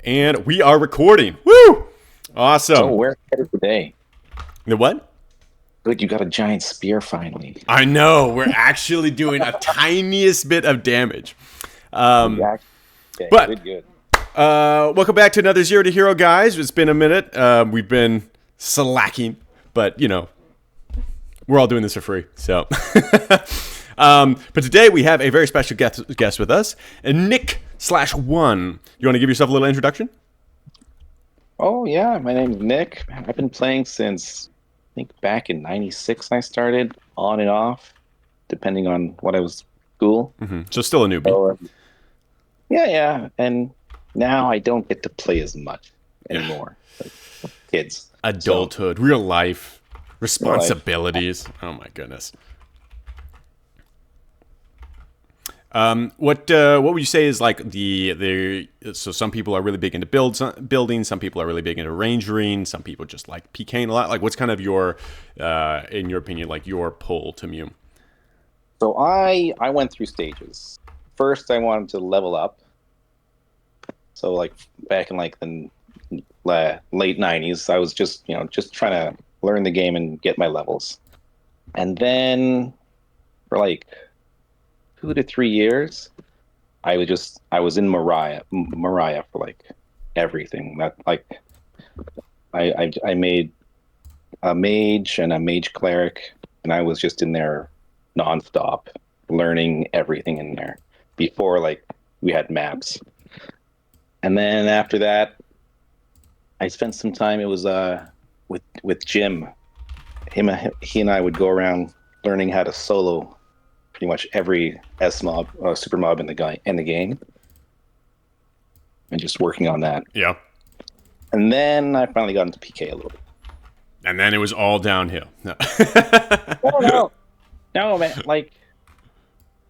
And we are recording. Woo! Awesome. So where headed today? The what? Good, you got a giant spear finally. I know. We're actually doing a tiniest bit of damage. Okay, but good. welcome back to another Zero to Hero, guys. It's been a minute. We've been slacking, but you know, we're all doing this for free. So, but today we have a very special guest with us, Nick/1. You want to give yourself a little introduction? Oh yeah, my name's Nick. I've been playing since I think back in '96. I started on and off, depending on what I was school. So still a newbie. So, yeah, and now I don't get to play as much anymore. Like, kids, Adulthood, real life, responsibilities. Oh my goodness. What would you say is like so some people are really big into building, some people are really big into rangering, some people just like PKing a lot. Like what's kind of your, in your opinion, like your pull to MUME? So I went through stages. First, I wanted to level up. So like back in like the late '90s, I was just trying to learn the game and get my levels. And then for like 2 to 3 years, I was in Mariah for like everything. That like I made a mage and a mage cleric, and I was just in there nonstop, learning everything in there before like we had maps. And then after that, I spent some time. It was with Jim. He and I would go around learning how to solo pretty much every S mob, super mob in the game, and just working on that. Yeah. And then I finally got into PK a little bit. And then it was all downhill. No. No, man. Like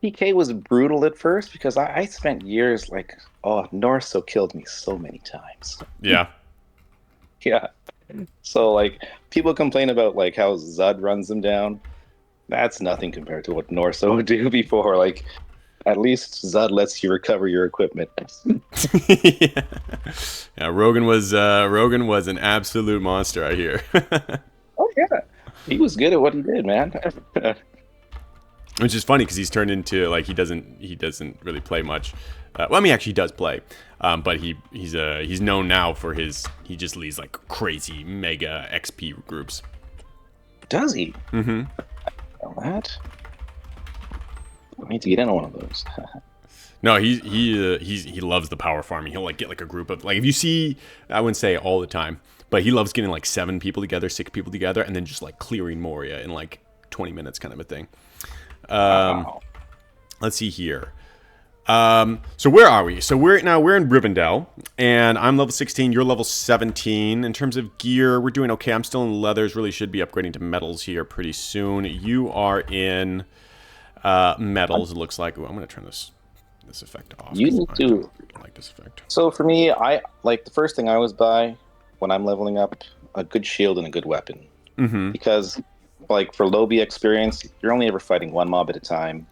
PK was brutal at first because I spent years like, Norso killed me so many times. Yeah. Yeah. So like people complain about like how Zud runs them down. That's nothing compared to what Norso would do before. Like, at least Zud lets you recover your equipment. Yeah, Rogan was an absolute monster, I hear. Oh yeah, he was good at what he did, man. Which is funny because he's turned into like he doesn't really play much. Well, I mean, actually, he does play, but he's known now for he just leads like crazy mega XP groups. Does he? Mm-hmm. That? I need to get into one of those. No, he loves the power farming. He'll like get like a group of like if you see, I wouldn't say all the time, but he loves getting like 7 people together, 6 people together, and then just like clearing Moria in like 20 minutes, kind of a thing. Wow. Let's see here. So where are we? So we're in Rivendell, and I'm level 16. You're level 17. In terms of gear, we're doing okay. I'm still in leathers. Really should be upgrading to metals here pretty soon. You are in metals. It looks like. Ooh, I'm gonna turn this effect off. You need to. I don't like this effect. So for me, I like the first thing I always buy when I'm leveling up a good shield and a good weapon, because like for low B experience, you're only ever fighting one mob at a time.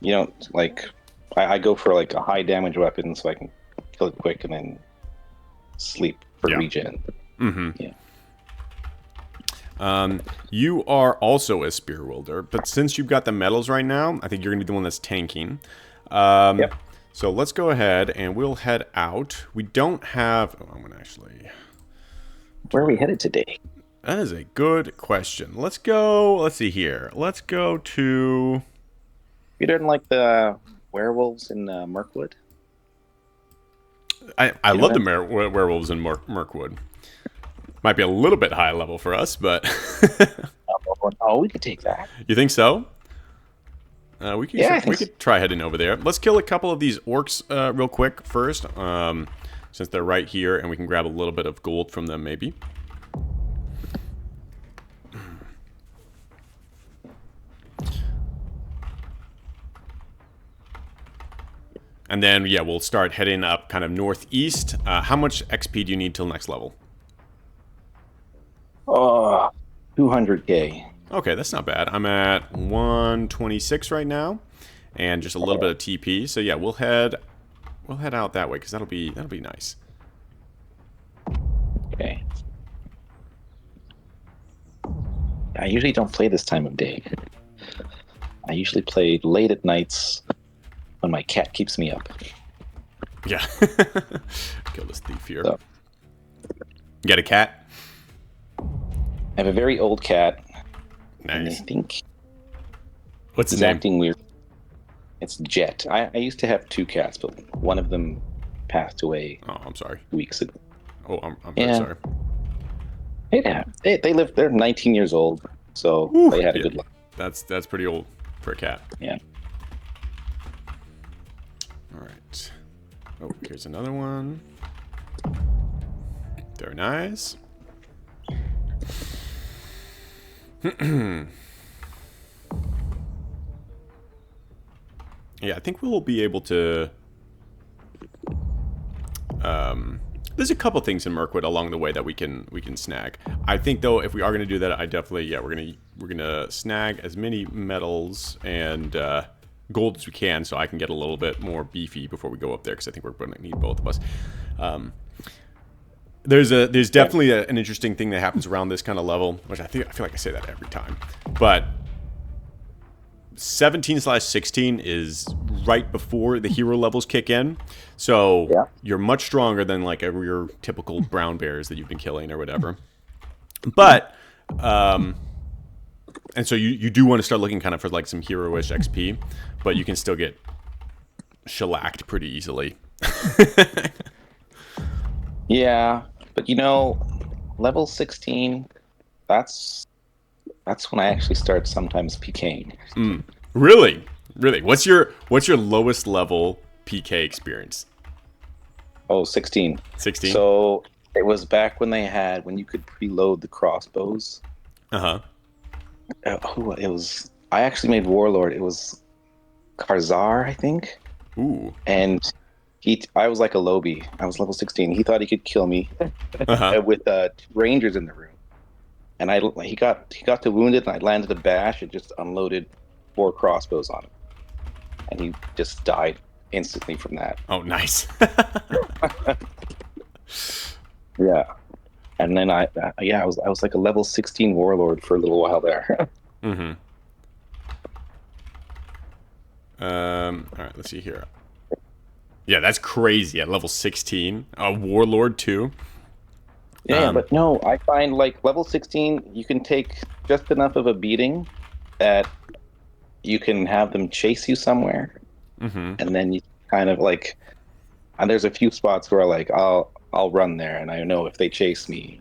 You don't like. I go for like a high damage weapon so I can kill it quick and then sleep for regen. Yeah. You are also a spear wielder, but since you've got the metals right now, I think you're gonna be the one that's tanking. Yep. So let's go ahead and we'll head out. We don't have. Oh, I'm gonna actually. Where are we headed today? That is a good question. Let's go. Let's see here. Let's go to. You didn't like the werewolves in Mirkwood? I love the werewolves in Mirkwood. Might be a little bit high level for us, but Oh, we could take that. You think so? We could try heading over there. Let's kill a couple of these orcs real quick first, since they're right here, and we can grab a little bit of gold from them maybe. And then, yeah, we'll start heading up kind of northeast. How much XP do you need till next level? 200k. Okay, that's not bad. I'm at 126 right now, and just a little bit of TP. So yeah, we'll head out that way because that'll be nice. Okay. I usually don't play this time of day. I usually play late at nights when my cat keeps me up. Yeah. Kill this thief here. So, You got a cat? I have a very old cat, and I Nice. think What's his he's name? acting weird. It's Jet. I used to have two cats, but one of them passed away Oh, I'm sorry. weeks ago. Oh, I'm very Yeah. sorry. Yeah, they live. They're 19 years old, so Whew, they had a yeah, good life. that's pretty old for a cat. Yeah. All right. Oh, here's another one. Very nice. Yeah, I think we'll be able to. There's a couple things in Mirkwood along the way that we can snag. I think though, if we are gonna do that, I definitely we're gonna snag as many metals and gold as we can, so I can get a little bit more beefy before we go up there, because I think we're gonna need both of us. There's definitely an interesting thing that happens around this kind of level, which I feel like I say that every time, but 17/16 is right before the hero levels kick in, so Yeah. you're much stronger than like your typical brown bears that you've been killing or whatever. But and so you do want to start looking kind of for like some hero-ish XP, but you can still get shellacked pretty easily. Yeah, but level 16, that's when I actually start sometimes PKing. Really? What's your lowest level PK experience? Oh, 16. 16? So it was back when when you could preload the crossbows. Uh-huh. It was. I actually made Warlord. It was Karzar, I think. Ooh. And I was like a lowbie. I was level 16. He thought he could kill me Uh-huh. with Rangers in the room. And he got to wounded, and I landed a bash and just unloaded 4 crossbows on him, and he just died instantly from that. Oh, nice. Yeah, and then I was like a level 16 warlord for a little while there. Mm-hmm. All right, let's see here. Yeah, that's crazy. At level 16, a warlord too. Yeah, but no, I find like level 16, you can take just enough of a beating that you can have them chase you somewhere, Mm-hmm. and then you kind of like, and there's a few spots where like I'll run there, and I know if they chase me,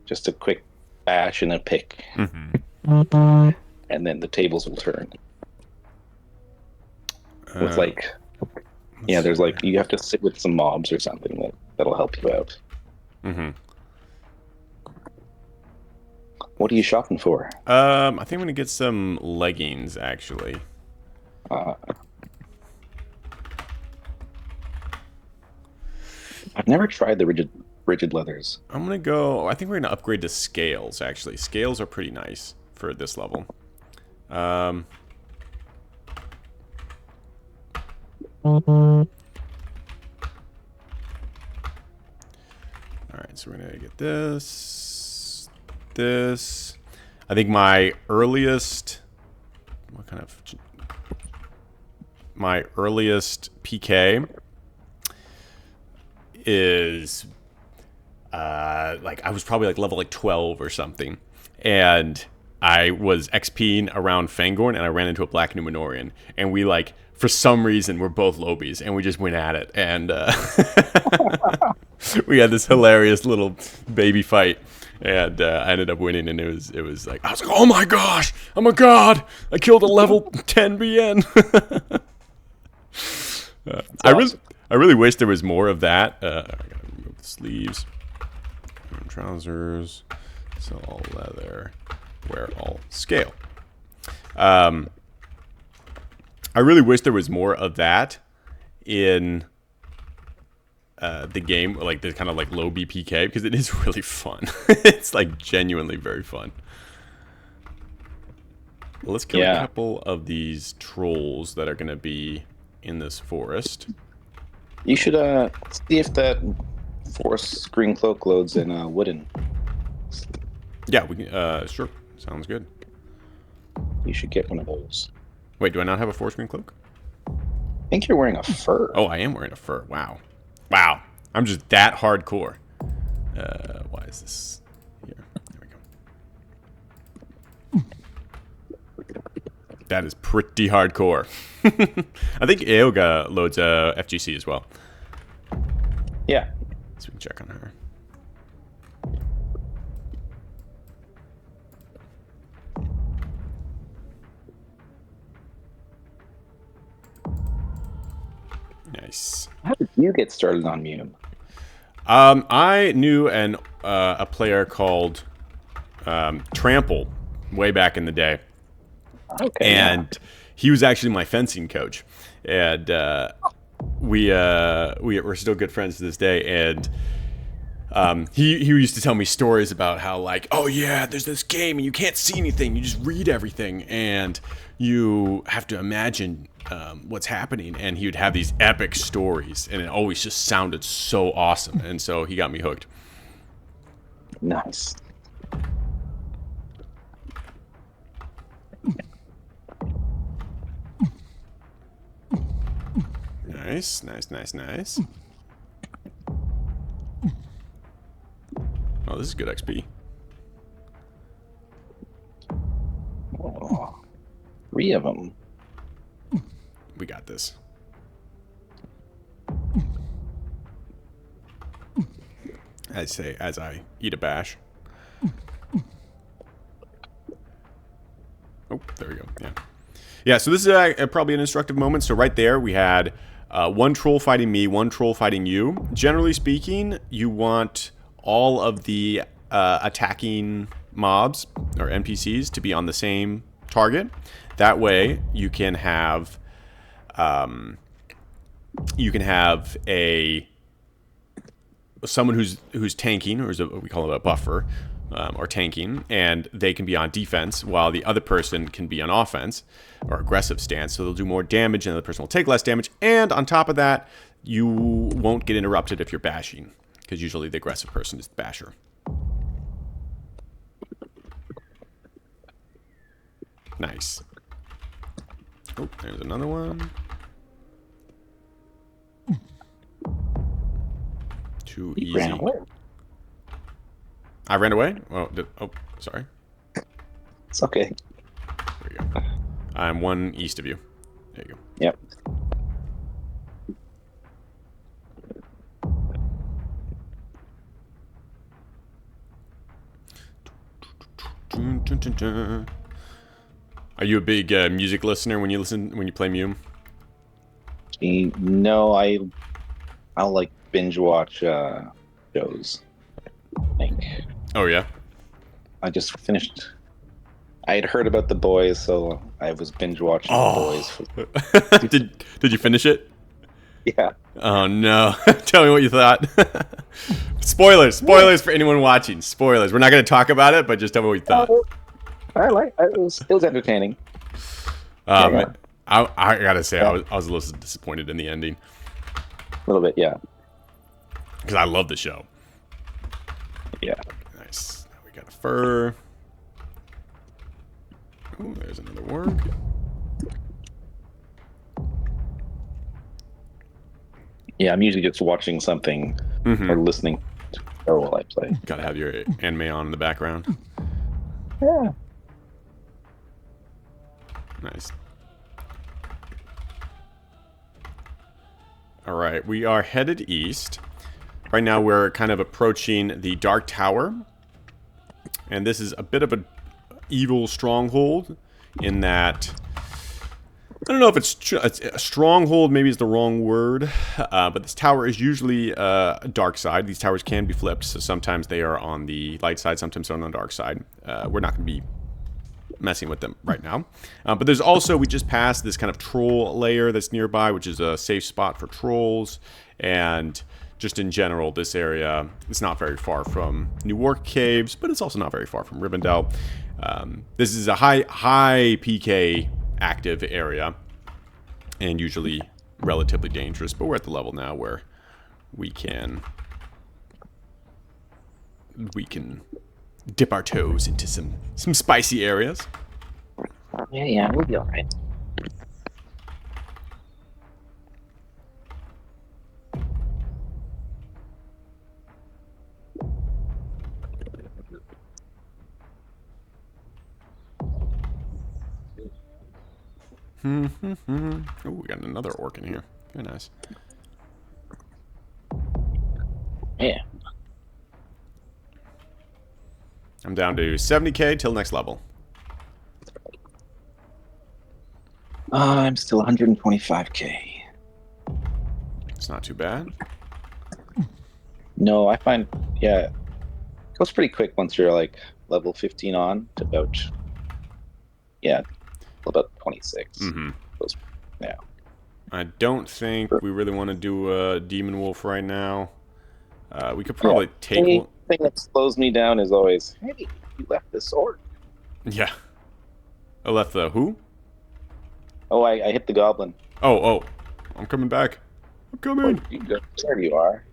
just a quick bash and a pick, Mm-hmm. and then the tables will turn. With there's like you have to sit with some mobs or something that'll help you out. Mm-hmm. What are you shopping for? I think I'm gonna get some leggings actually. I've never tried the rigid leathers. I'm gonna go. I think we're gonna upgrade to scales. Actually, scales are pretty nice for this level. All right, so we're gonna get this. I think my earliest. What kind of? My earliest PK is like I was probably like level 12 or something, and I was XPing around Fangorn, and I ran into a black Numenorian, and we like for some reason we're both lobies, and we just went at it, and we had this hilarious little baby fight, and I ended up winning, and it was like I was like, oh my gosh, I'm a god, I killed a level 10 BN. I really wish there was more of that. I gotta remove the sleeves, trousers, sell all leather, wear all scale. I really wish there was more of that in the game, like the kind of like low BPK, because it is really fun. It's like genuinely very fun. Let's kill a couple of these trolls that are going to be in this forest. You should see if that Force green cloak loads in wooden. Yeah, we can, sure. Sounds good. You should get one of those. Wait, do I not have a force green cloak? I think you're wearing a fur. Oh, I am wearing a fur. Wow. Wow. I'm just that hardcore. Why is this here? There we go. That is pretty hardcore. I think Aoga loads FGC as well. Yeah. So we can check on her. Nice. How did you get started on MUME? I knew a player called Trample way back in the day. Okay. And he was actually my fencing coach. And we're still good friends to this day. And he used to tell me stories about how, like, oh yeah, there's this game and you can't see anything. You just read everything and you have to imagine what's happening. And he would have these epic stories and it always just sounded so awesome. And so he got me hooked. Nice. Nice, nice, nice, nice. Oh, this is good XP. Oh, 3 of them. We got this. I'd say as I eat a bash. Oh, there we go. Yeah. Yeah, so this is probably an instructive moment. So right there, we had one troll fighting me, one troll fighting you. Generally speaking, you want all of the attacking mobs or NPCs to be on the same target. That way, you can have someone who's tanking, or we call it a buffer, or tanking, and they can be on defense while the other person can be on offense or aggressive stance. So they'll do more damage, and the other person will take less damage. And on top of that, you won't get interrupted if you're bashing, because usually the aggressive person is the basher. Nice. Oh, there's another one. Too easy. Ran away. I ran away? Oh, sorry. It's okay. There you go. I'm one east of you. There you go. Yep. Are you a big music listener when you play MUME? No, I'll like binge watch shows. Oh yeah. I just finished. I had heard about The Boys, so I was binge watching The Boys. Did you finish it? Yeah. Oh no! Tell me what you thought. Spoilers for anyone watching. Spoilers. We're not going to talk about it, but just tell me what you thought. It was entertaining. I gotta say, I was a little disappointed in the ending. A little bit, yeah. Because I love the show. Yeah. Nice. Now we got a fur. Ooh, there's another work. Yeah, I'm usually just watching something or listening to show while I play. Gotta have your anime on in the background. Yeah. Nice. All right, we are headed east. Right now we're kind of approaching the Dark Tower. And this is a bit of an evil stronghold in that... I don't know if it's a stronghold, maybe is the wrong word. But this tower is usually a dark side. These towers can be flipped, so sometimes they are on the light side, sometimes they're on the dark side. We're not going to be messing with them right now. But there's also, we just passed this kind of troll layer that's nearby, which is a safe spot for trolls. And just in general, this area is not very far from New Orc Caves, but it's also not very far from Rivendell. This is a high PK active area and usually relatively dangerous, but we're at the level now where we can we can dip our toes into some spicy areas. Yeah, we'll be all right. Oh, we got another orc in here. Very nice. Yeah. I'm down to 70k till next level. I'm still 125k. It's not too bad. No, I find, yeah, it goes pretty quick once you're like level 15 on to about, yeah, about 26. Mm-hmm. Goes, yeah. I don't think we really want to do a demon wolf right now. We could Yeah. probably take The one. thing that slows me down is always, hey, you left the sword. Yeah. I left the who? Oh, I hit the goblin. Oh. I'm coming back. I'm coming. There you are.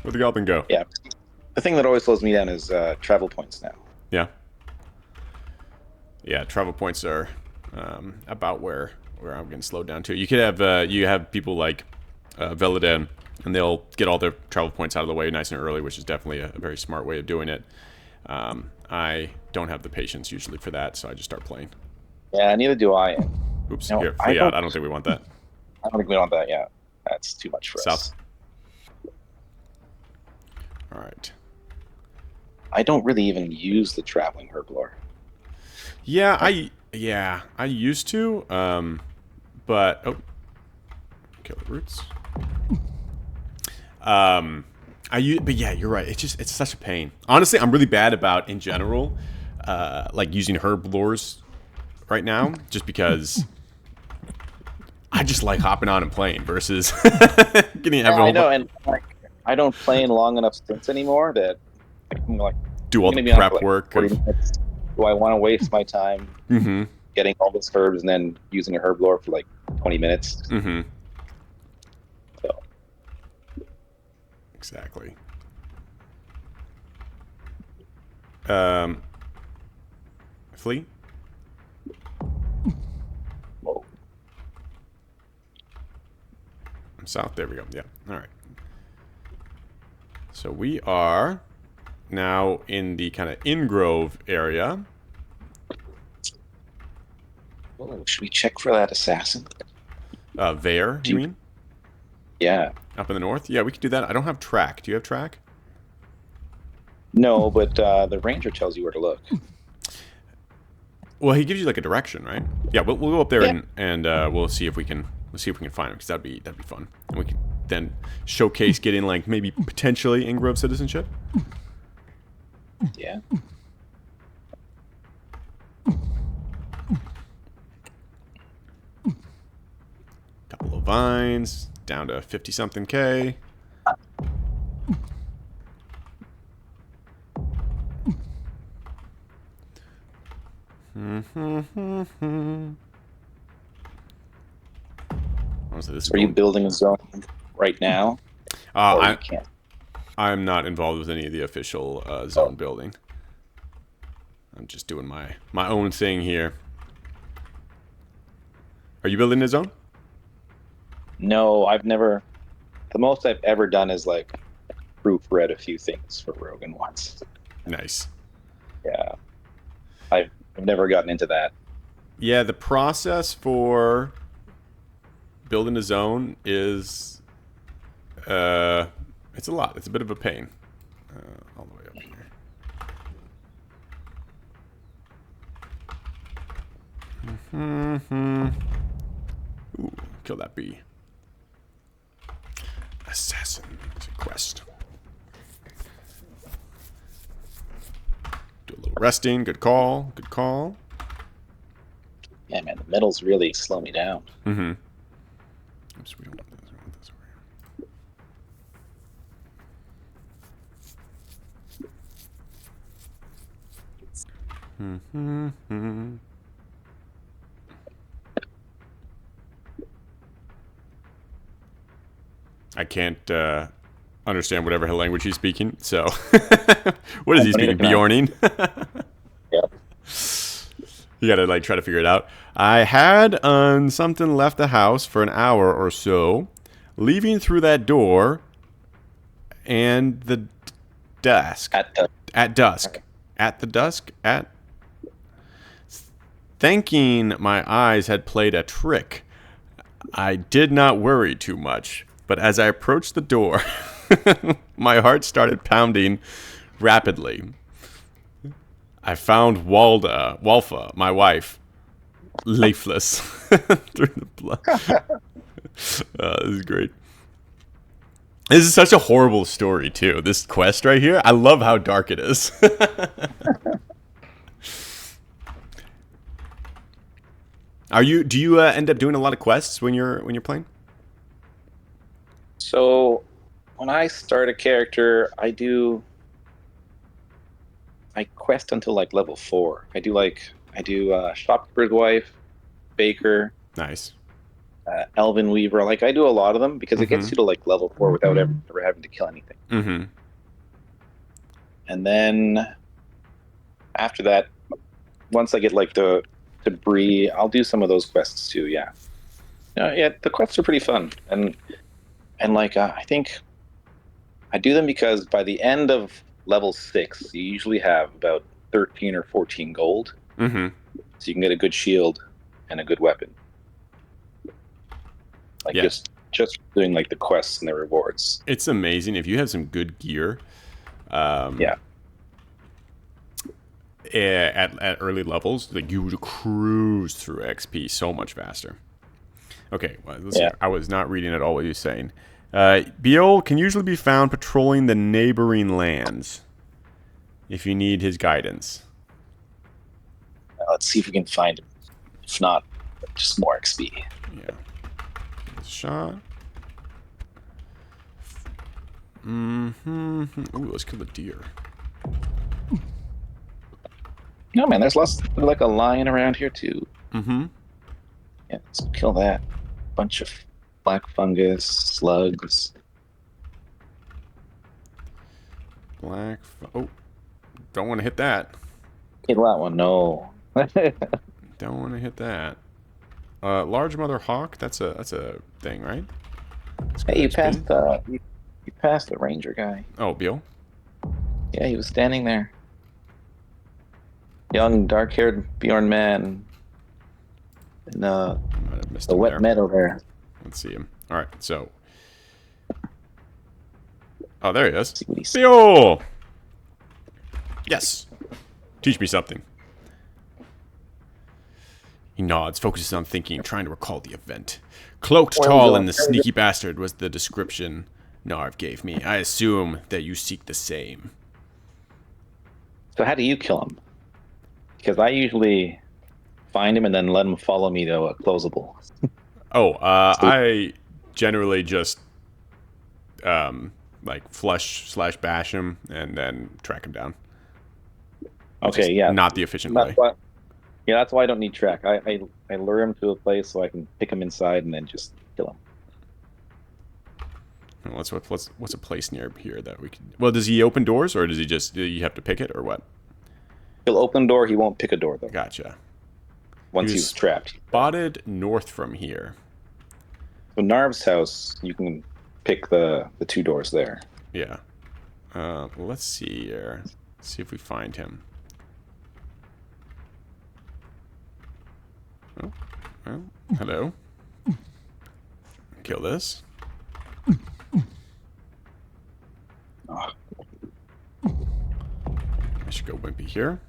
Where'd the goblin go? Yeah. The thing that always slows me down is travel points now. Yeah. Yeah, travel points are about where I'm getting slowed down to. You could have you have people like Velodan, and they'll get all their travel points out of the way nice and early, which is definitely a very smart way of doing it. I don't have the patience usually for that, so I just start playing. Yeah, neither do I. Oops, No, here, flee out. I don't think we want that. I don't think we want that yet. That's too much for South. us. All right. I don't really even use the traveling herblore. Yeah, I used to, but oh, kill the roots. But yeah, you're right. It's such a pain. Honestly, I'm really bad about in general, like using herb lures right now, just because I just like hopping on and playing versus getting Yeah, I know, and like I don't play in long enough stints anymore that I'm like do all I'm gonna the be on prep for like work 40 of. minutes. Do I want to waste my time getting all those herbs and then using a herb lore for like 20 minutes? So Exactly. Flee. whoa. I'm south. There we go. Yeah. All right. So we are now in the kind of Ingrove area. Whoa, should we check for that assassin? Vare, you mean? Yeah. Up in the north? Yeah, we could do that. I don't have track. Do you have track? No, but the ranger tells you where to look. Well, he gives you like a direction, right? Yeah, we'll go up there Yeah. and we'll see if we can find him, because that'd be fun, and we can then showcase getting like maybe potentially Ingrove citizenship. Yeah. Couple of vines down to 50 something K. Honestly, this is Are you building a zone right now? Or you can't? I'm not involved with any of the official zone building. I'm just doing my own thing here. Are you building a zone? No, I've never. The most I've ever done is like proofread a few things for Rogan once. Nice. Yeah. I've never gotten into that. Yeah, the process for building a zone is it's a lot. It's a bit of a pain. All the way up here. Ooh, kill that bee. Assassin quest. Do a little resting. Good call. Good call. Yeah, man, the metals really slow me down. Oops, we don't want this. We want this over here. I can't understand whatever language he's speaking. So, what is he speaking? Bjorning. Yep. You gotta like try to figure it out. I had something left the house for an hour or so, leaving through that door, and the dusk. At dusk. At the dusk. At. Thinking my eyes had played a trick, I did not worry too much. But as I approached the door, my heart started pounding rapidly. I found Walfa, my wife, lifeless through the blood. This is great. This is such a horrible story, too. This quest right here, I love how dark it is. Do you end up doing a lot of quests when you're playing? So when I start a character, I quest until like level 4. I do shopkeeper's wife, baker, Nice. elven weaver. Like I do a lot of them because it gets you to like level 4 without ever having to kill anything. Mm-hmm. And then after that, once I get like the debris, I'll do some of those quests too. Yeah, yeah. The quests are pretty fun, and like I think I do them because by the end of level 6, you usually have about 13 or 14 gold, Mm-hmm. so you can get a good shield and a good weapon. Like just doing like the quests and the rewards. It's amazing if you have some good gear. Yeah. At early levels, like you would cruise through XP so much faster. Okay, well, listen, I was not reading at all what you're saying. Beol can usually be found patrolling the neighboring lands if you need his guidance. Let's see if we can find him. If not, just more XP. Yeah. Shot. Mm-hmm. Ooh, let's kill the deer. No, man, there's like a lion around here too. Mm-hmm. Yeah, let's kill that. Bunch of black fungus, slugs. Oh, don't want to hit that. Kill that one, no. Don't want to hit that. Large mother hawk. That's a thing, right? Hey, you passed the ranger guy. Oh, Beol. Yeah, he was standing there. Young, dark-haired Bjorn man in the wet meadow there. Let's see him. All right, so. Oh, there he is. Beol! Yes. Teach me something. He nods, focuses on thinking, trying to recall the event. Cloaked, tall, and the sneaky bastard was the description Narv gave me. I assume that you seek the same. So how do you kill him? Because I usually find him and then let him follow me to a closable. I generally just like flush/bash him and then track him down. Okay, yeah. Not the efficient way. That's why I don't need track. I lure him to a place so I can pick him inside and then just kill him. What's a place near here that we can? Well, does he open doors or does he just you have to pick it or what? He'll open a door. He won't pick a door though. Gotcha. Once he's trapped. Spotted north from here. So Narv's house, you can pick the 2 doors there. Yeah. Let's see here. See if we find him. Oh, well, hello. Kill this. Oh. I should go wimpy here.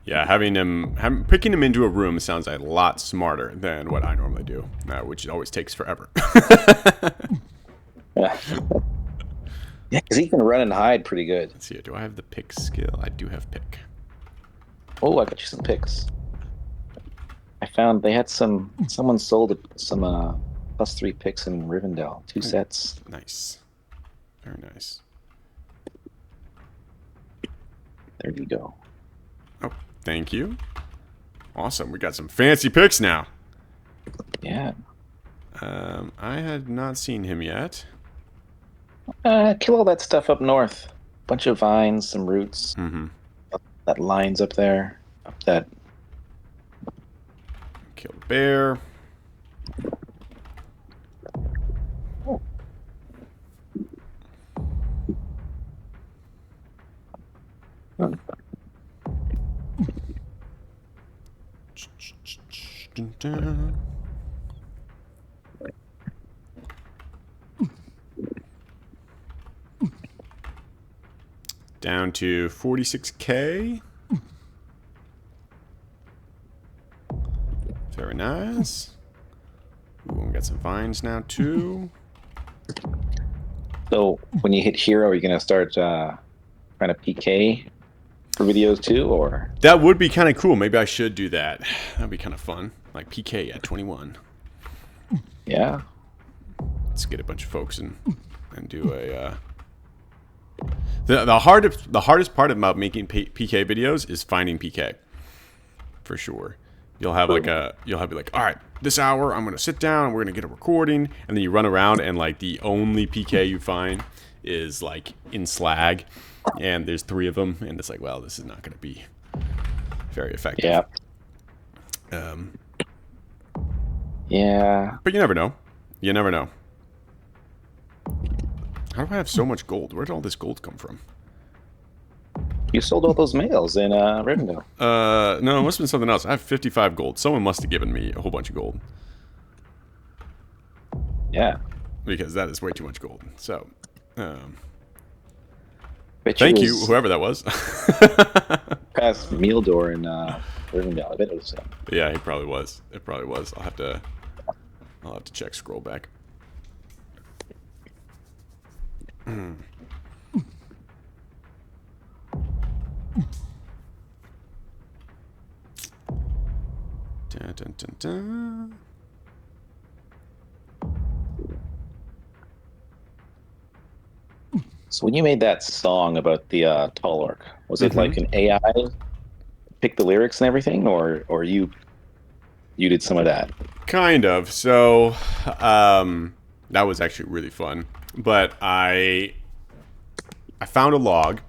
Yeah, picking him into a room sounds a lot smarter than what I normally do, which always takes forever. Yeah, because he can run and hide pretty good. Let's see, do I have the pick skill? I do have pick. Oh, I got you some picks. I found they had someone sold some +3 picks in Rivendell. 2 sets. Nice. Very nice. There you go. Oh, thank you. Awesome. We got some fancy picks now. Yeah. I had not seen him yet. Kill all that stuff up north. Bunch of vines, some roots. Mm-hmm. That line's up there. Up that. Kill the bear. Oh. Down to 46k. Very nice. Ooh, we got some vines now too. So when you hit hero, are you gonna start trying to PK for videos too, or? That would be kind of cool. Maybe I should do that. That'd be kind of fun. Like PK at 21. Yeah. Let's get a bunch of folks and do a. The hardest part about making PK videos is finding PK. For sure. You'll have like you'll be like, all right, this hour I'm gonna sit down and we're gonna get a recording, and then you run around and like the only PK you find is like in slag, and there's 3 of them, and it's like, well, this is not gonna be very effective. Yeah. Yeah. But you never know. You never know. How do I have so much gold? Where did all this gold come from? You sold all those males in Rivendell. No, it must have been something else. I have 55 gold. Someone must have given me a whole bunch of gold. Yeah. Because that is way too much gold. So, Bet thank you, whoever that was. Past meal door in Rivendell. I bet it was him. Yeah, he probably was. It probably was. I'll have to check scroll back. Dun, dun, dun, dun. So when you made that song about the tall orc, was it like an AI pick the lyrics and everything, or you did some of that? Kind of. So, that was actually really fun. But I found a log,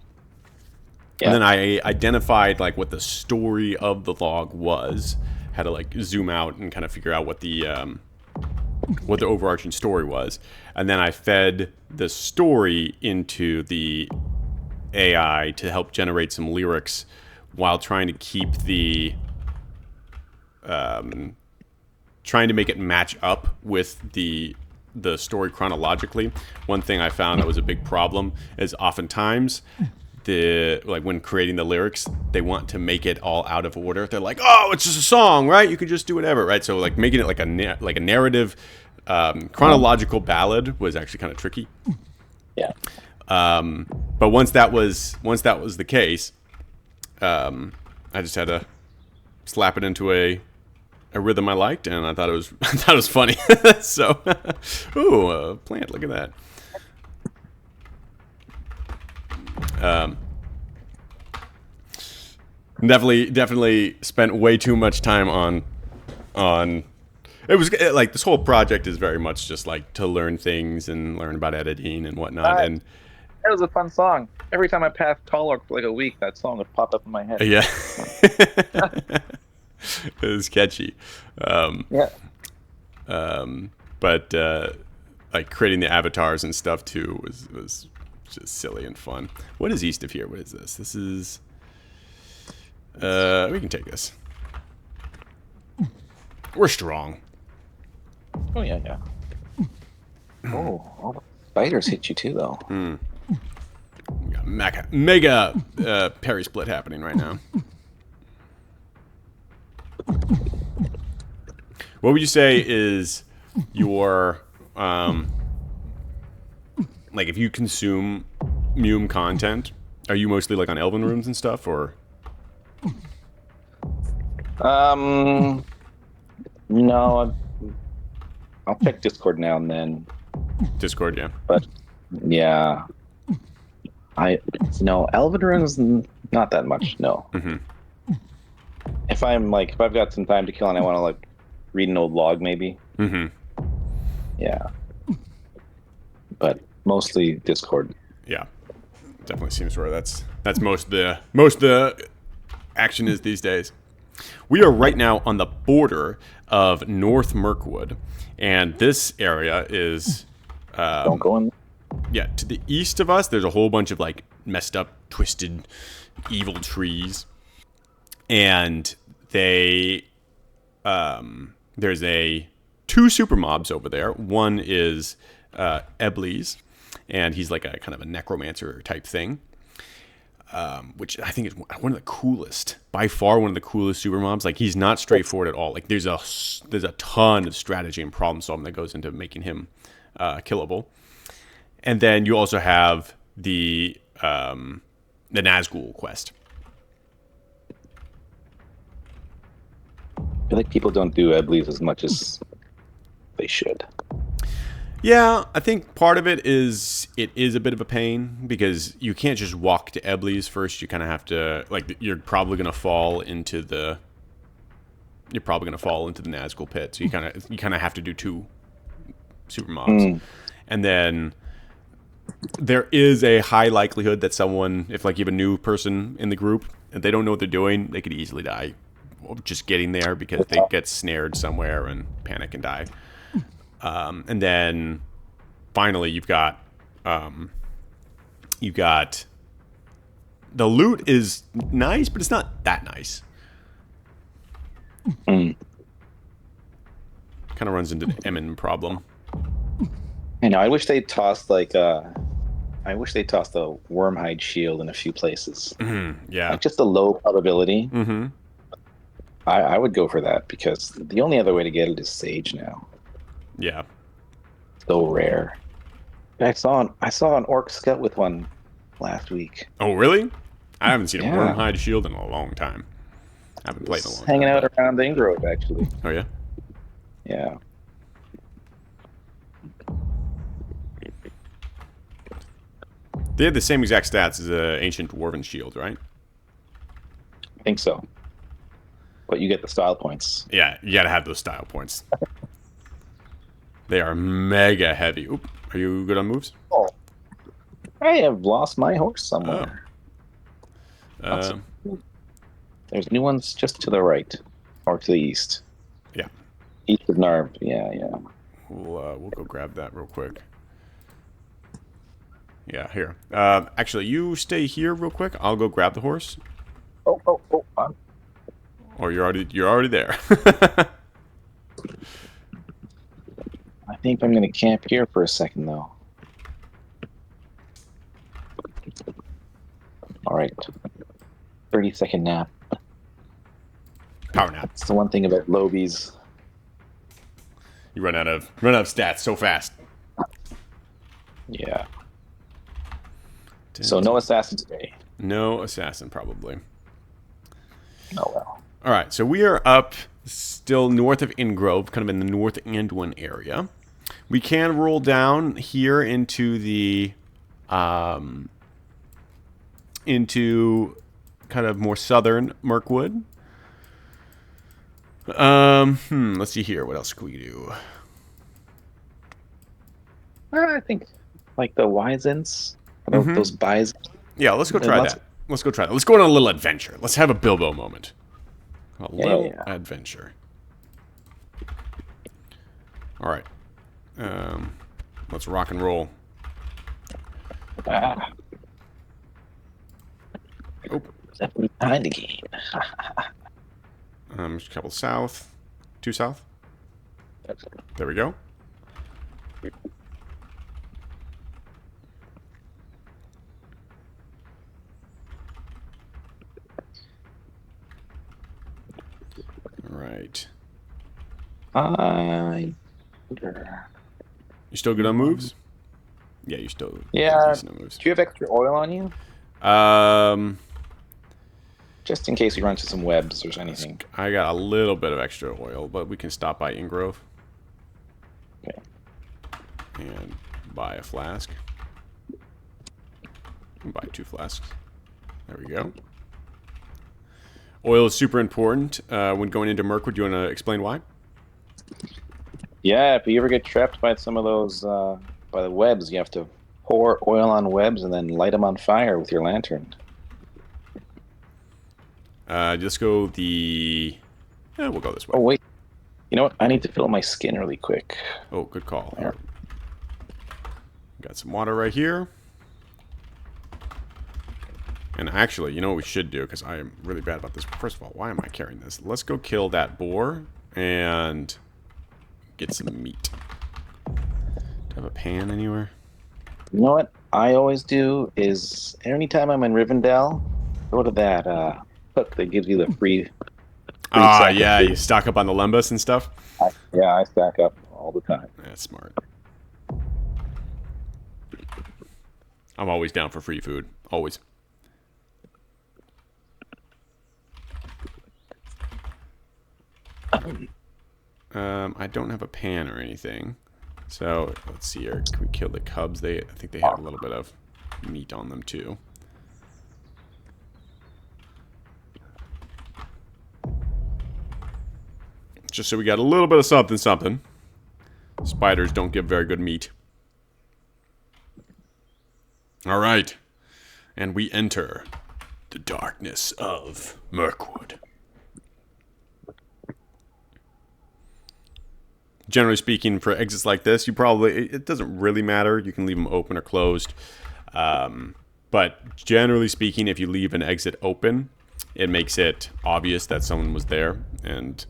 and then I identified like what the story of the log was. Had to like zoom out and kind of figure out what the overarching story was, and then I fed the story into the AI to help generate some lyrics while trying to keep the trying to make it match up with the story chronologically. One thing I found that was a big problem is oftentimes when creating the lyrics, they want to make it all out of order. They're like, oh, it's just a song, right? You could just do whatever, right? So like making it like a narrative chronological ballad was actually kind of tricky. Yeah. But once that was the case, I just had to slap it into a rhythm I liked, and I thought it was funny. So, ooh, a plant! Look at that. Definitely spent way too much time on. It was like this whole project is very much just like to learn things and learn about editing and whatnot. And it was a fun song. Every time I passed Tall Orc for like a week, that song would pop up in my head. Yeah. It was catchy. Yeah. But like creating the avatars and stuff too was just silly and fun. What is east of here? What is this? This is we can take this. We're strong. Oh yeah, yeah. Oh, all the spiders hit you too, though. We got mega parry split happening right now. What would you say is your like if you consume MUME content, are you mostly like on Elven Rooms and stuff, or? No, I'll check Discord now and then. Discord, yeah. But yeah, Elven Rune's not that much. No. Mm-hmm. If I've got some time to kill and I want to like read an old log, maybe. Mm-hmm. Yeah. But mostly Discord. Yeah, definitely seems where that's most of the action is these days. We are right now on the border of North Mirkwood, and this area is Don't go in. yeah, to the east of us. There's a whole bunch of like messed up, twisted, evil trees, and there's two super mobs over there. One is Eblis, and he's like a kind of a necromancer type thing, which I think is one of the coolest, by far one of the coolest super mobs. Like, he's not straightforward at all. Like, there's a ton of strategy and problem solving that goes into making him killable. And then you also have the Nazgul quest. I feel like people don't do Eblis as much as they should. Yeah, I think part of it is a bit of a pain because you can't just walk to Eblis first. You kind of have to, like, you're probably going to fall into the Nazgul pit. So you kind of have to do two super mobs. And then there is a high likelihood that someone, if like you have a new person in the group and they don't know what they're doing, they could easily die just getting there because they get snared somewhere and panic and die. And then finally you've got the loot is nice, but it's not that nice. Kind of runs into the Emin problem. I know. I wish they tossed a wormhide shield in a few places. Yeah, like just a low probability. Mm-hmm. I would go for that because the only other way to get it is Sage now. Yeah. So rare. I saw an Orc Scout with one last week. Oh, really? I haven't seen a Yeah. wormhide shield in a long time. I haven't played in a long Hanging time. out around Ingrove, actually. Oh, yeah? Yeah. They have the same exact stats as an ancient dwarven shield, right? I think so. But you get the style points. Yeah, you gotta have those style points. They are mega heavy. Oop, are you good on moves? Oh. I have lost my horse somewhere. Oh. There's new ones just to the right. Or to the east. Yeah. East of Narb. Yeah. We'll go grab that real quick. Yeah, here. Actually, you stay here real quick. I'll go grab the horse. Oh. Or you're already there. I think I'm going to camp here for a second, though. All right. 30-second nap. Power nap. That's the one thing about Lobies. You run out of stats so fast. Yeah. So no assassin today. No assassin, probably. Oh, well. All right, so we are up still north of Ingrove, kind of in the North Anduin area. We can roll down here into kind of more southern Mirkwood. Let's see here. What else could we do? I think like the Wisens, those buys. Yeah, let's go try that. Let's go on a little adventure. Let's have a Bilbo moment. A little adventure. All right. Let's rock and roll. Ah. Oh. Behind the game. Just a couple south. 2 south. There we go. All right. You still good on moves? Yeah, you still. Yeah. Decent on moves. Do you have extra oil on you? Just in case we run into some webs or anything. I got a little bit of extra oil, but we can stop by Ingrove. Okay. And buy a flask. And buy 2 flasks. There we go. Oil is super important when going into Mirkwood. Do you want to explain why? Yeah, if you ever get trapped by some of those by the webs, you have to pour oil on webs and then light them on fire with your lantern. Let's go the... we'll go this way. Oh wait, you know what? I need to fill my skin really quick. Oh, good call. Here. Got some water right here. And actually, you know what we should do, because I am really bad about this. First of all, why am I carrying this? Let's go kill that boar and get some meat. Do I have a pan anywhere? You know what I always do is anytime I'm in Rivendell, go to that hook that gives you the free stack of Yeah, food. you stock up on the lembas and stuff. I stack up all the time. That's smart. I'm always down for free food. Always. I don't have a pan or anything. So, let's see here. Can we kill the cubs? I think they have a little bit of meat on them, too. Just so we got a little bit of something, something. Spiders don't give very good meat. Alright. And we enter the darkness of Mirkwood. Generally speaking, for exits like this, it doesn't really matter. You can leave them open or closed. But generally speaking, if you leave an exit open, it makes it obvious that someone was there. And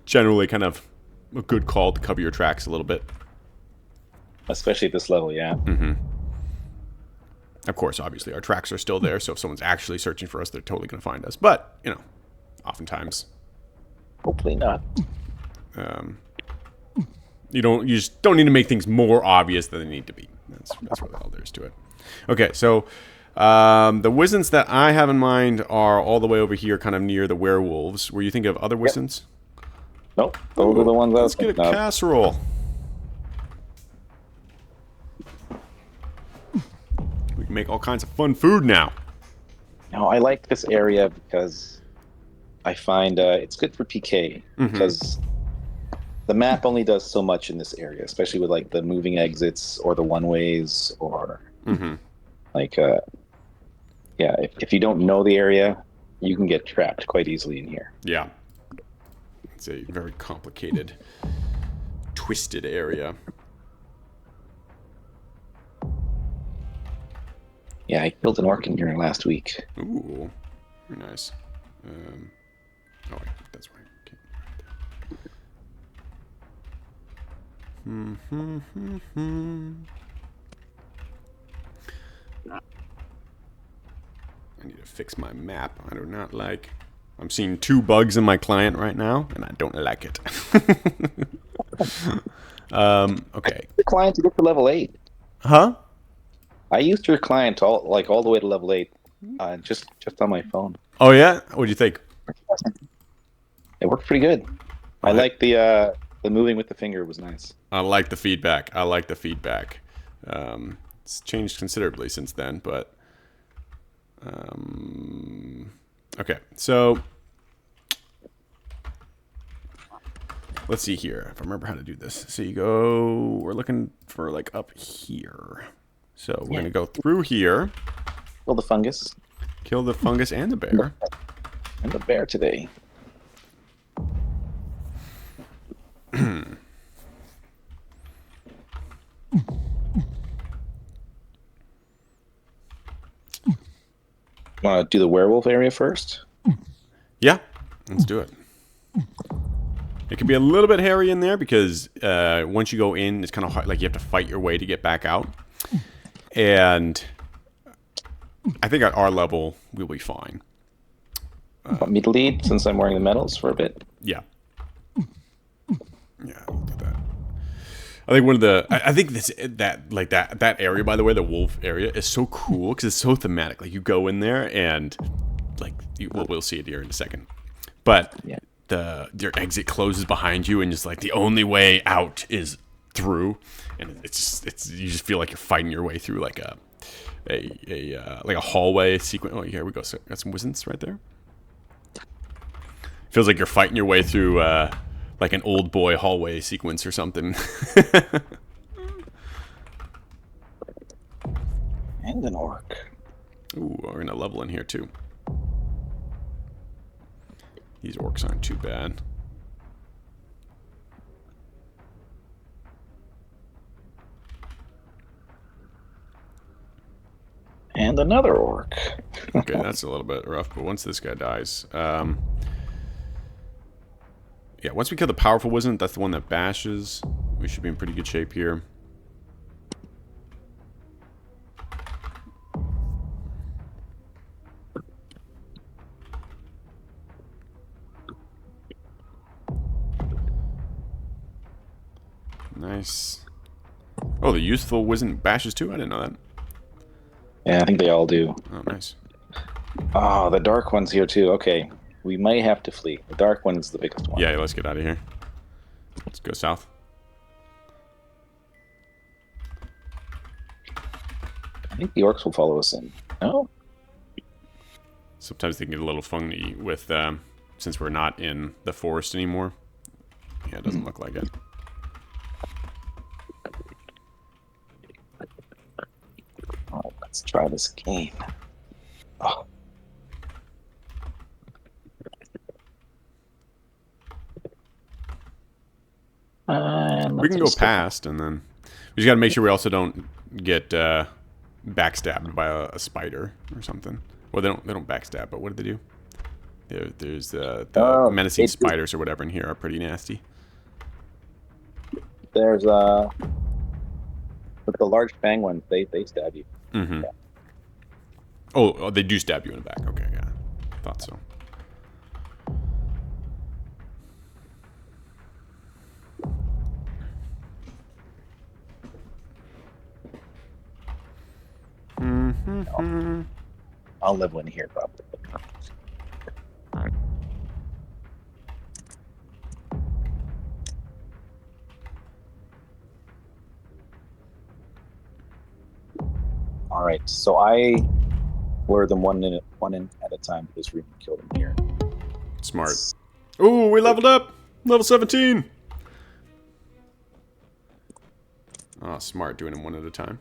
generally kind of a good call to cover your tracks a little bit. Especially at this level, yeah. Mm-hmm. Of course, obviously, our tracks are still there, so if someone's actually searching for us, they're totally going to find us. But, oftentimes... Hopefully not. You just don't need to make things more obvious than they need to be. That's what the hell there is to it. Okay, so the Wisens that I have in mind are all the way over here, kind of near the werewolves. Were you thinking of other Wisens? Nope, those are the ones I was Let's get a thinking of. casserole. We can make all kinds of fun food now. No, I like this area because I find it's good for PK because the map only does so much in this area, especially with like the moving exits or the one ways or like if you don't know the area, you can get trapped quite easily in here. Yeah. It's a very complicated, twisted area. Yeah, I killed an orc in here last week. Ooh, very nice. Oh, wait, that's right. Okay. I need to fix my map. I do not like... I'm seeing 2 bugs in my client right now, and I don't like it. Okay. The client to get to level 8. Huh? I used your client all the way to level 8, just on my phone. Oh yeah? What do you think? It worked pretty good. I like the moving with the finger was nice. I like the feedback. It's changed considerably since then, but okay. So let's see here if I remember how to do this. So we're looking for like up here. So we're gonna go through here. Kill the fungus. Kill the fungus and the bear. And the bear today. Want to do the werewolf area first? Yeah, let's do it. It can be a little bit hairy in there because once you go in, it's kind of hard, like you have to fight your way to get back out. And I think at our level, we'll be fine. Want me to lead since I'm wearing the medals for a bit? Yeah. Yeah, look at that. I think one of the, I think that area, by the way, the wolf area is so cool because it's so thematic. Like you go in there and like, we'll see it here in a second. But your exit closes behind you and just like the only way out is through, and you just feel like you're fighting your way through like like a hallway sequence. Oh, here we go. So got some wizards right there. Feels like you're fighting your way through like an old boy hallway sequence or something. And an orc. Ooh, we're gonna level in here too. These orcs aren't too bad. And another orc. Okay, that's a little bit rough, but once this guy dies, yeah, once we kill the powerful wizard, that's the one that bashes. We should be in pretty good shape here. Nice. Oh, the youthful wizard bashes too? I didn't know that. Yeah, I think they all do. Oh, nice. Oh, the dark one's here too. Okay, we may have to flee. The dark one's the biggest one. Yeah, let's get out of here. Let's go south. I think the orcs will follow us in. No? Sometimes they can get a little funny with, since we're not in the forest anymore. Yeah, it doesn't look like it. Oh, let's try this game. Oh. We can go past, and then we just got to make sure we also don't get backstabbed by a spider or something. Well, they don't backstab, but what did they do? There's the menacing spiders or whatever in here are pretty nasty. There's with the large fang ones, they stab you. Mm-hmm. Yeah. Oh, they do stab you in the back. Okay, yeah, thought so. I'll live in here probably. All right, so I lure them one in at a time to this room and kill them here. Smart. Ooh, we leveled up! Level 17! Oh, smart, doing them one at a time.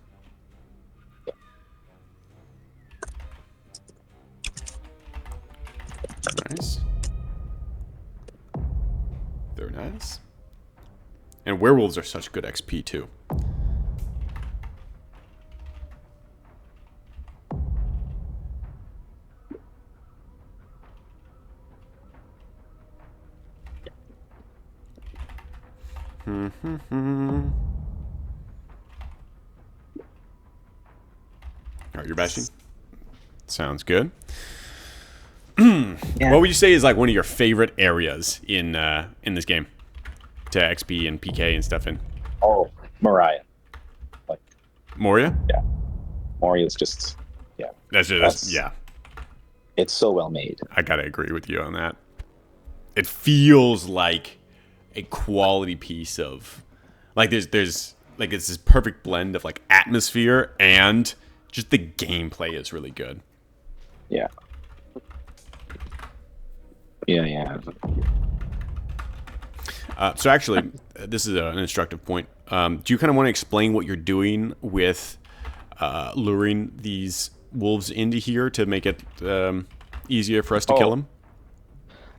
Nice. Very nice. And werewolves are such good XP, too. Alright, you're bashing? Sounds good. Yeah. What would you say is like one of your favorite areas in this game to XP and PK and stuff in? Oh, Mariah. Like Moria? Yeah. Moria's just That's yeah. It's so well made. I gotta agree with you on that. It feels like a quality piece of like there's like it's this perfect blend of like atmosphere and just the gameplay is really good. Yeah. Yeah. So actually, this is an instructive point. Do you kind of want to explain what you're doing with luring these wolves into here to make it easier for us to kill them?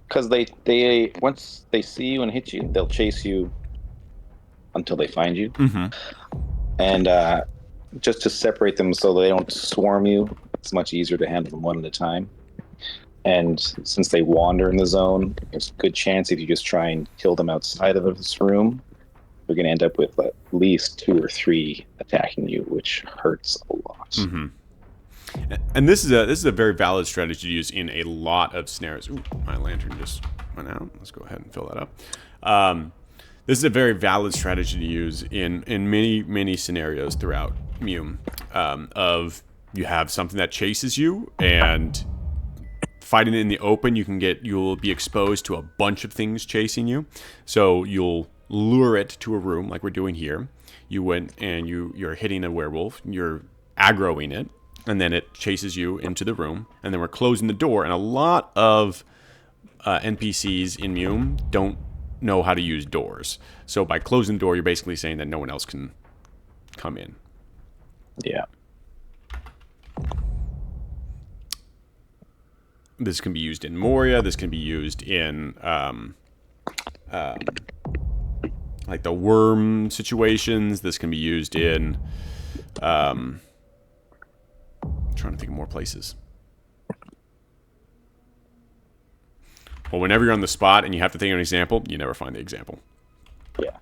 Because they once they see you and hit you, they'll chase you until they find you. Mm-hmm. And just to separate them so they don't swarm you, it's much easier to handle them one at a time. And since they wander in the zone, there's a good chance if you just try and kill them outside of this room, you're going to end up with at least 2 or 3 attacking you, which hurts a lot. Mm-hmm. And this is a very valid strategy to use in a lot of scenarios. Ooh, my lantern just went out. Let's go ahead and fill that up. This is a very valid strategy to use in many scenarios throughout MUME. Of you have something that chases you, and fighting in the open, you'll be exposed to a bunch of things chasing you. So you'll lure it to a room like we're doing here. You went and you're hitting a werewolf. You're aggroing it, and then it chases you into the room. And then we're closing the door. And a lot of NPCs in MUME don't know how to use doors. So by closing the door, you're basically saying that no one else can come in. Yeah. This can be used in Moria. This can be used in like the worm situations. This can be used in I'm trying to think of more places. Well, whenever you're on the spot and you have to think of an example, you never find the example. Yeah.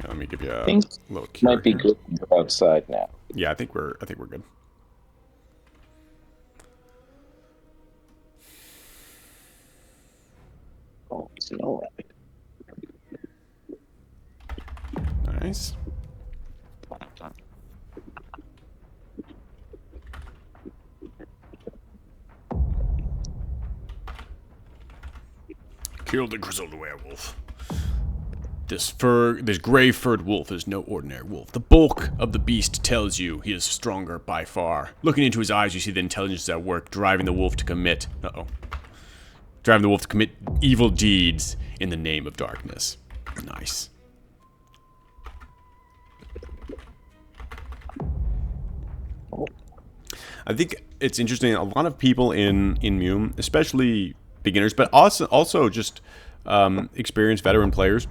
Let me give you a Things little cure might be here. good to go outside now. Yeah, I think we're good. Oh, no. Nice. Killed the grizzled werewolf. This gray-furred wolf is no ordinary wolf. The bulk of the beast tells you he is stronger by far. Looking into his eyes, you see the intelligence at work, driving the wolf to commit evil deeds in the name of darkness. Nice. I think it's interesting. A lot of people in MUME, especially beginners, but also just experienced veteran players,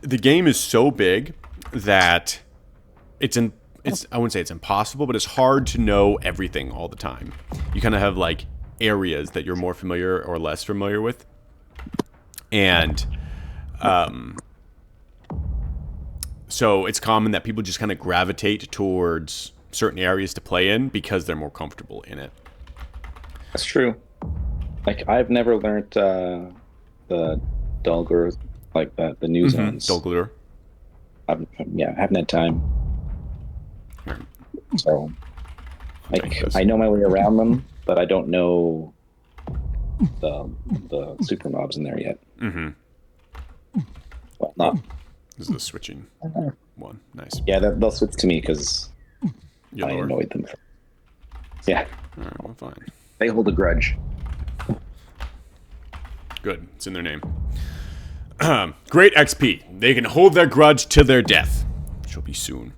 the game is so big that it's I wouldn't say it's impossible, but it's hard to know everything all the time. You kind of have like areas that you're more familiar or less familiar with, and so it's common that people just kind of gravitate towards certain areas to play in because they're more comfortable in it. That's true. Like, I've never learned the Dulgur, like the new zones. Dulglur. I haven't had time. So, like, I know my way around them, but I don't know the super mobs in there yet. Mm-hmm. Well, not. This is the switching one. Nice. Yeah, they'll switch to me because You're I lower. annoyed them. Yeah. All right, well, fine. They hold a grudge. Good. It's in their name. Great XP. They can hold their grudge to their death. Which will be soon.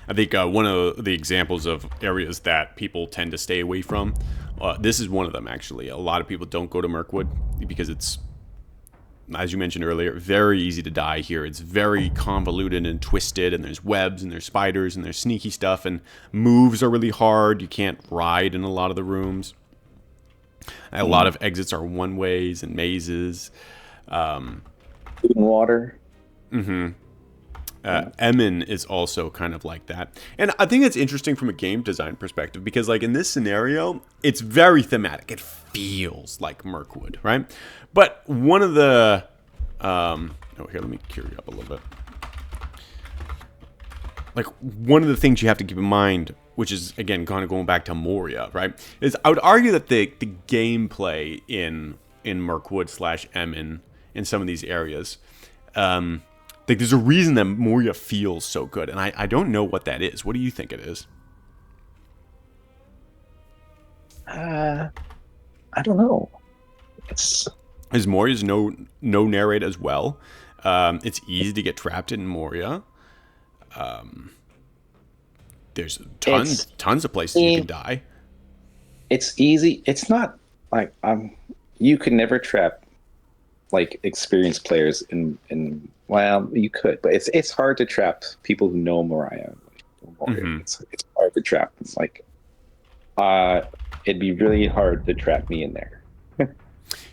I think one of the examples of areas that people tend to stay away from, this is one of them, actually. A lot of people don't go to Mirkwood because it's, as you mentioned earlier, very easy to die here. It's very convoluted and twisted, and there's webs, and there's spiders, and there's sneaky stuff, and moves are really hard. You can't ride in a lot of the rooms. A lot of exits are one-ways and mazes. Food and water. Mm-hmm. Emin is also kind of like that. And I think it's interesting from a game design perspective because, like, in this scenario, it's very thematic. It feels like Mirkwood, right? But one of the... here, let me cure you up a little bit. Like, one of the things you have to keep in mind, which is, again, kind of going back to Moria, right, is I would argue that the gameplay in Mirkwood / Emin in some of these areas... like, there's a reason that Moria feels so good, and I don't know what that is. What do you think it is? I don't know. Is Moria's no narrate as well? It's easy to get trapped in Moria. There's tons of places you can die. It's easy. It's not like you could never trap like experienced players in. Well, you could, but it's hard to trap people who know Moria. Mm-hmm. It's hard to trap. It's like it'd be really hard to trap me in there.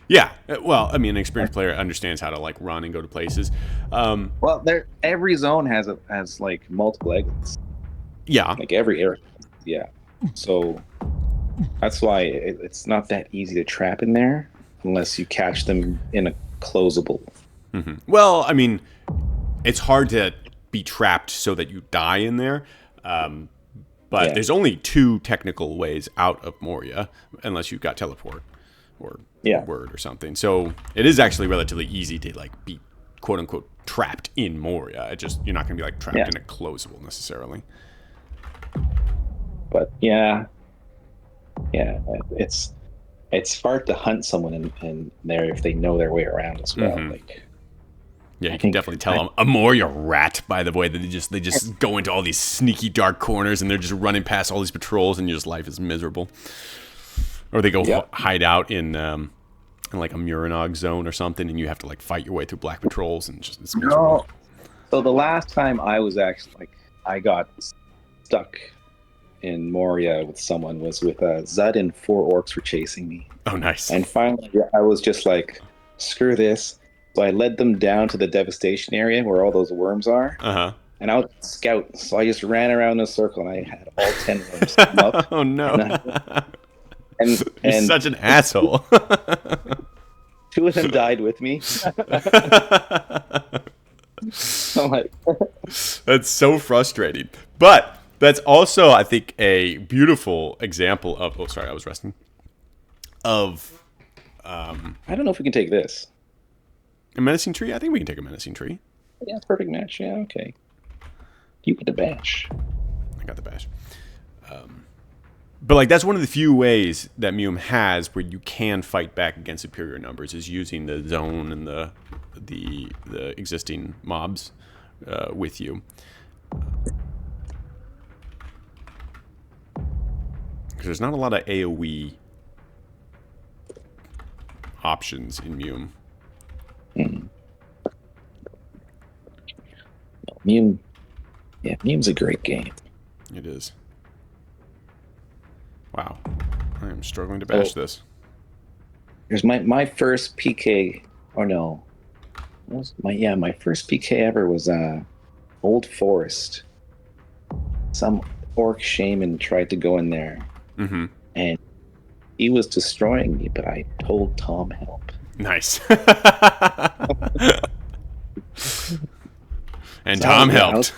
Yeah, well, I mean, an experienced player understands how to like run and go to places. Well, every zone has like multiple exits. Yeah, Like every area. Yeah, so that's why it's not that easy to trap in there unless you catch them in a closable. Mm-hmm. Well, I mean, it's hard to be trapped so that you die in there. But Yeah. there's only 2 technical ways out of Moria, unless you've got teleport or Yeah. word or something. So it is actually relatively easy to like be quote unquote trapped in Moria. You're not gonna be like trapped in a closable necessarily. But yeah, it's hard to hunt someone in there if they know their way around as well. Like, Yeah, you can definitely tell them a Moria rat, by the way, that they just go into all these sneaky dark corners and they're just running past all these patrols and your life is miserable. Or they go hide out in like a Muranog zone or something, and you have to like fight your way through black patrols and it's miserable. No. So the last time I was actually like I got stuck in Moria with someone was with Zud and 4 orcs were chasing me. Oh, nice. And finally, I was just like, screw this. So I led them down to the devastation area where all those worms are. Uh-huh. And I was a scout, so I just ran around in a circle and I had all 10 worms come up. Oh, no. And You're such an asshole. 2 of them died with me. I'm like, that's so frustrating. But that's also, I think, a beautiful example of... Oh, sorry, I was resting. Of... I don't know if we can take this. A menacing tree? I think we can take a menacing tree. Yeah, perfect match. Yeah, okay. You get the bash. I got the bash. But like that's one of the few ways that MUME has where you can fight back against superior numbers is using the zone and the existing mobs with you. Because there's not a lot of AoE options in MUME. MUME, yeah, MUME's a great game. It is. Wow, I am struggling to bash this. Here's my first PK. Or no, what was my first PK ever was Old Forest. Some orc shaman tried to go in there, and he was destroying me. But I told Tom help. Nice. And Tom helped.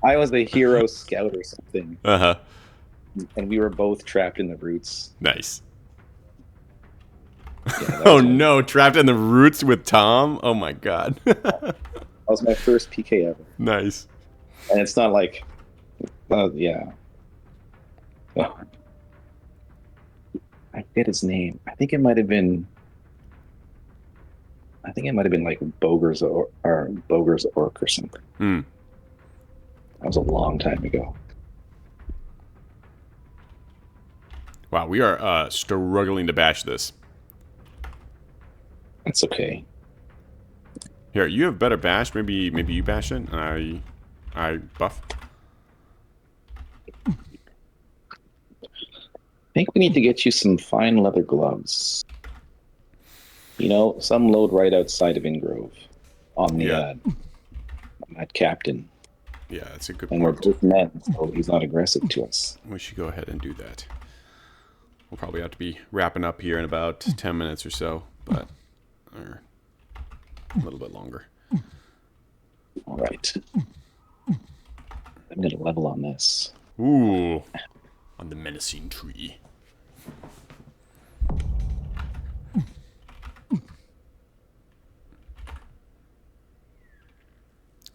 I was a hero scout or something. Uh-huh. And we were both trapped in the roots. Nice. Yeah, oh no, trapped in the roots with Tom? Oh my god. That was my first PK ever. Nice. And it's not like, yeah. Oh. I forget his name. I think it might have been like Boger's or Boger's Orc or something. That was a long time ago. Wow, we are struggling to bash this. That's okay. Here, you have better bash. Maybe you bash it, and I buff. I think we need to get you some fine leather gloves. You know, some load right outside of Ingrove on the that captain. Yeah, that's a good and point. we're both men, so he's not aggressive to us. We should go ahead and do that. We'll probably have to be wrapping up here in about 10 minutes or so, but or a little bit longer. All right. I'm going to level on this. Ooh, on the menacing tree.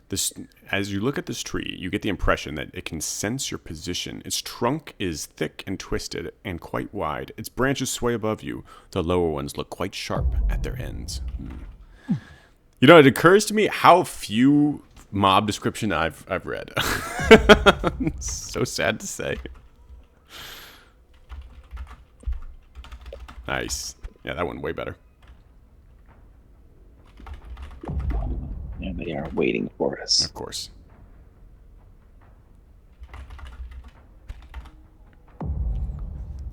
This, as you look at this tree, you get the impression that it can sense your position. Its trunk is thick and twisted and quite wide. Its branches sway above you. The lower ones look quite sharp at their ends. You know, it occurs to me how few mob description I've read. It's so sad to say. Nice. Yeah, that went way better. And they are waiting for us. Of course.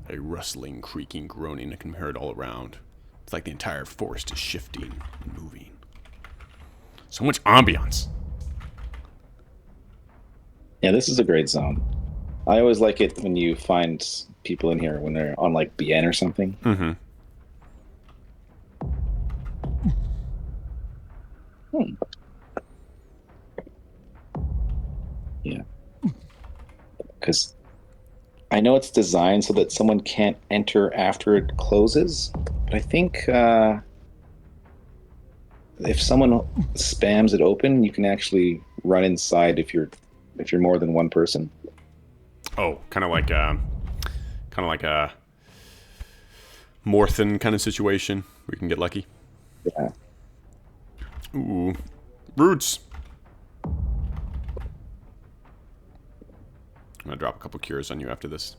A rustling, creaking, groaning that can be heard all around. It's like the entire forest is shifting and moving. So much ambiance. Yeah, this is a great zone. I always like it when you find people in here when they're on like BN or something. Mm-hmm. Yeah, because I know it's designed so that someone can't enter after it closes, but I think if someone spams it open, you can actually run inside if you're more than one person. Oh, kind of like a Morthen kind of situation. We can get lucky. Yeah. Ooh, roots. I'm gonna drop a couple cures on you after this.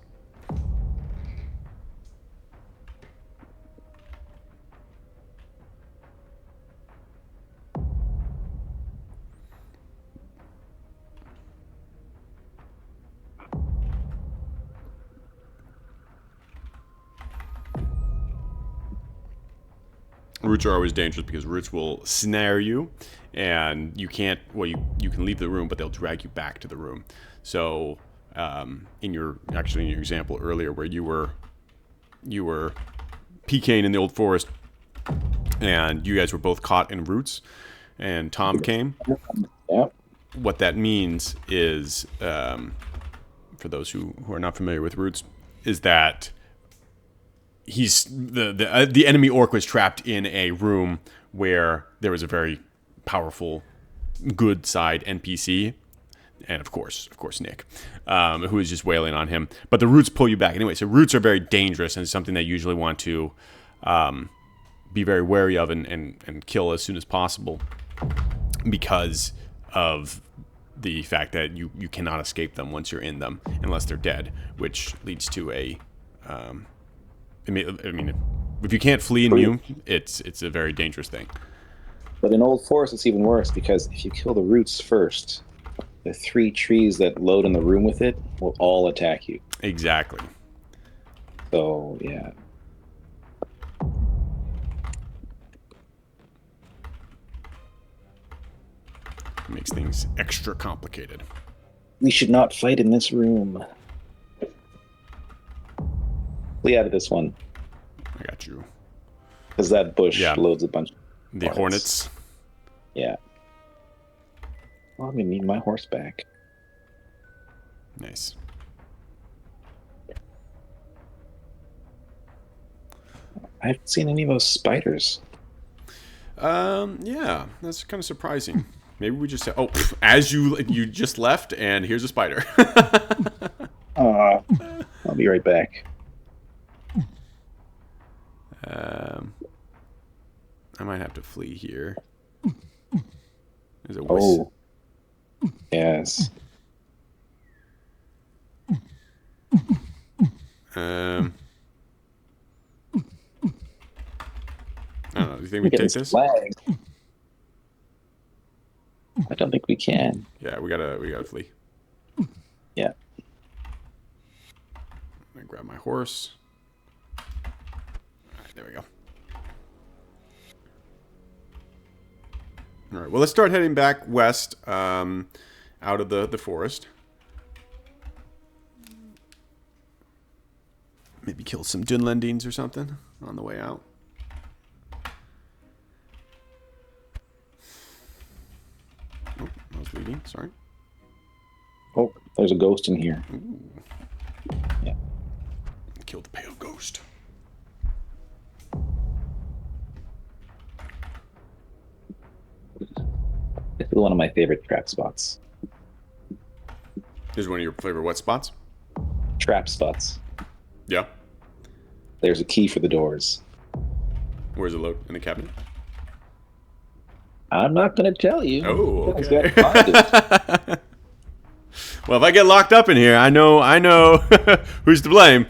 Roots are always dangerous because roots will snare you, and you can't. Well, you can leave the room, but they'll drag you back to the room. So, in your example earlier, where you were PKing in the old forest, and you guys were both caught in roots, and Tom came. Yeah. What that means is, for those who are not familiar with roots, is that he's the enemy orc was trapped in a room where there was a very powerful good side NPC, and of course Nick, who is just wailing on him. But the roots pull you back anyway. So roots are very dangerous and something that you usually want to be very wary of and kill as soon as possible, because of the fact that you cannot escape them once you're in them unless they're dead, which leads to a I mean, if you can't flee in MUME, it's a very dangerous thing. But in Old Forest, it's even worse because if you kill the roots first, the 3 trees that load in the room with it will all attack you. Exactly. So, yeah. It makes things extra complicated. We should not fight in this room. Flee out of this one. I got you. Because that bush loads a bunch of the hornets. Yeah. Well, I'm going to need my horse back. Nice. I haven't seen any of those spiders. Yeah, that's kind of surprising. Maybe we just oh, as you just left, and here's a spider. I'll be right back. I might have to flee here. There's a Oh, yes. I don't know. Do you think we can take this? Flag. I don't think we can. Yeah, we gotta flee. Yeah. I'm gonna grab my horse. All right, there we go. All right. Well, let's start heading back west, out of the forest. Maybe kill some Dunlendings or something on the way out. Oh, I was leading. Sorry. Oh, there's a ghost in here. Ooh. Yeah. Kill the pale ghost. This is one of my favorite trap spots. This is one of your favorite what spots? Trap spots. Yeah. There's a key for the doors. Where's it located? In the cabinet? I'm not going to tell you. Oh, You guys okay. gotta find it. Well, if I get locked up in here, I know who's to blame.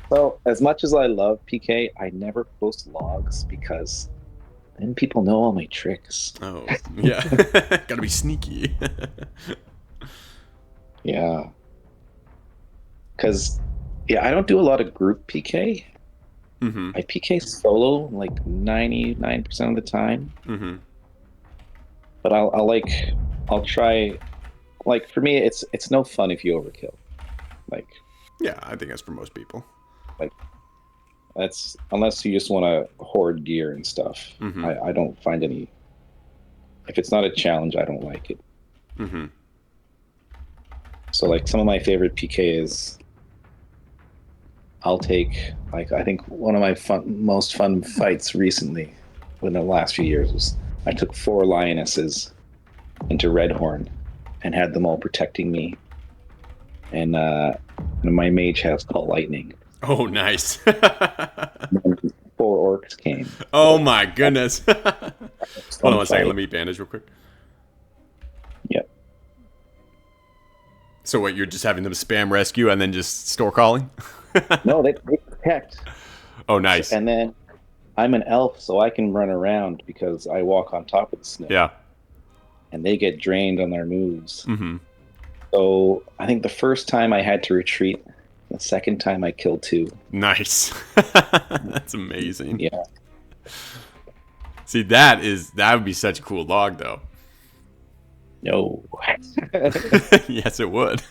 So, as much as I love PK, I never post logs because then people know all my tricks. Oh, yeah. Gotta be sneaky. Yeah. Because, yeah, I don't do a lot of group PK. Mm-hmm. I PK solo like 99% of the time. Mm-hmm. But I'll try. Like, for me, it's no fun if you overkill. Like, Yeah, I think that's for most people. that's unless you just want to hoard gear and stuff. Mm-hmm. I don't find any. If it's not a challenge, I don't like it. Mm-hmm. So like some of my favorite PKs, I'll take like I think one of my most fun fights recently within the last few years was I took 4 lionesses into Redhorn and had them all protecting me. And my mage has called lightning. Oh, nice. And then 4 orcs came. Oh my goodness. Hold on one second. Fight. Let me bandage real quick. Yep. So what? You're just having them spam rescue and then just store calling? No, they protect. Oh, nice. And then I'm an elf, so I can run around because I walk on top of the snow. Yeah. And they get drained on their moves. Mm-hmm. So I think the first time I had to retreat. The second time I killed 2. Nice. That's amazing. Yeah. See, that would be such a cool log, though. No. Yes, it would.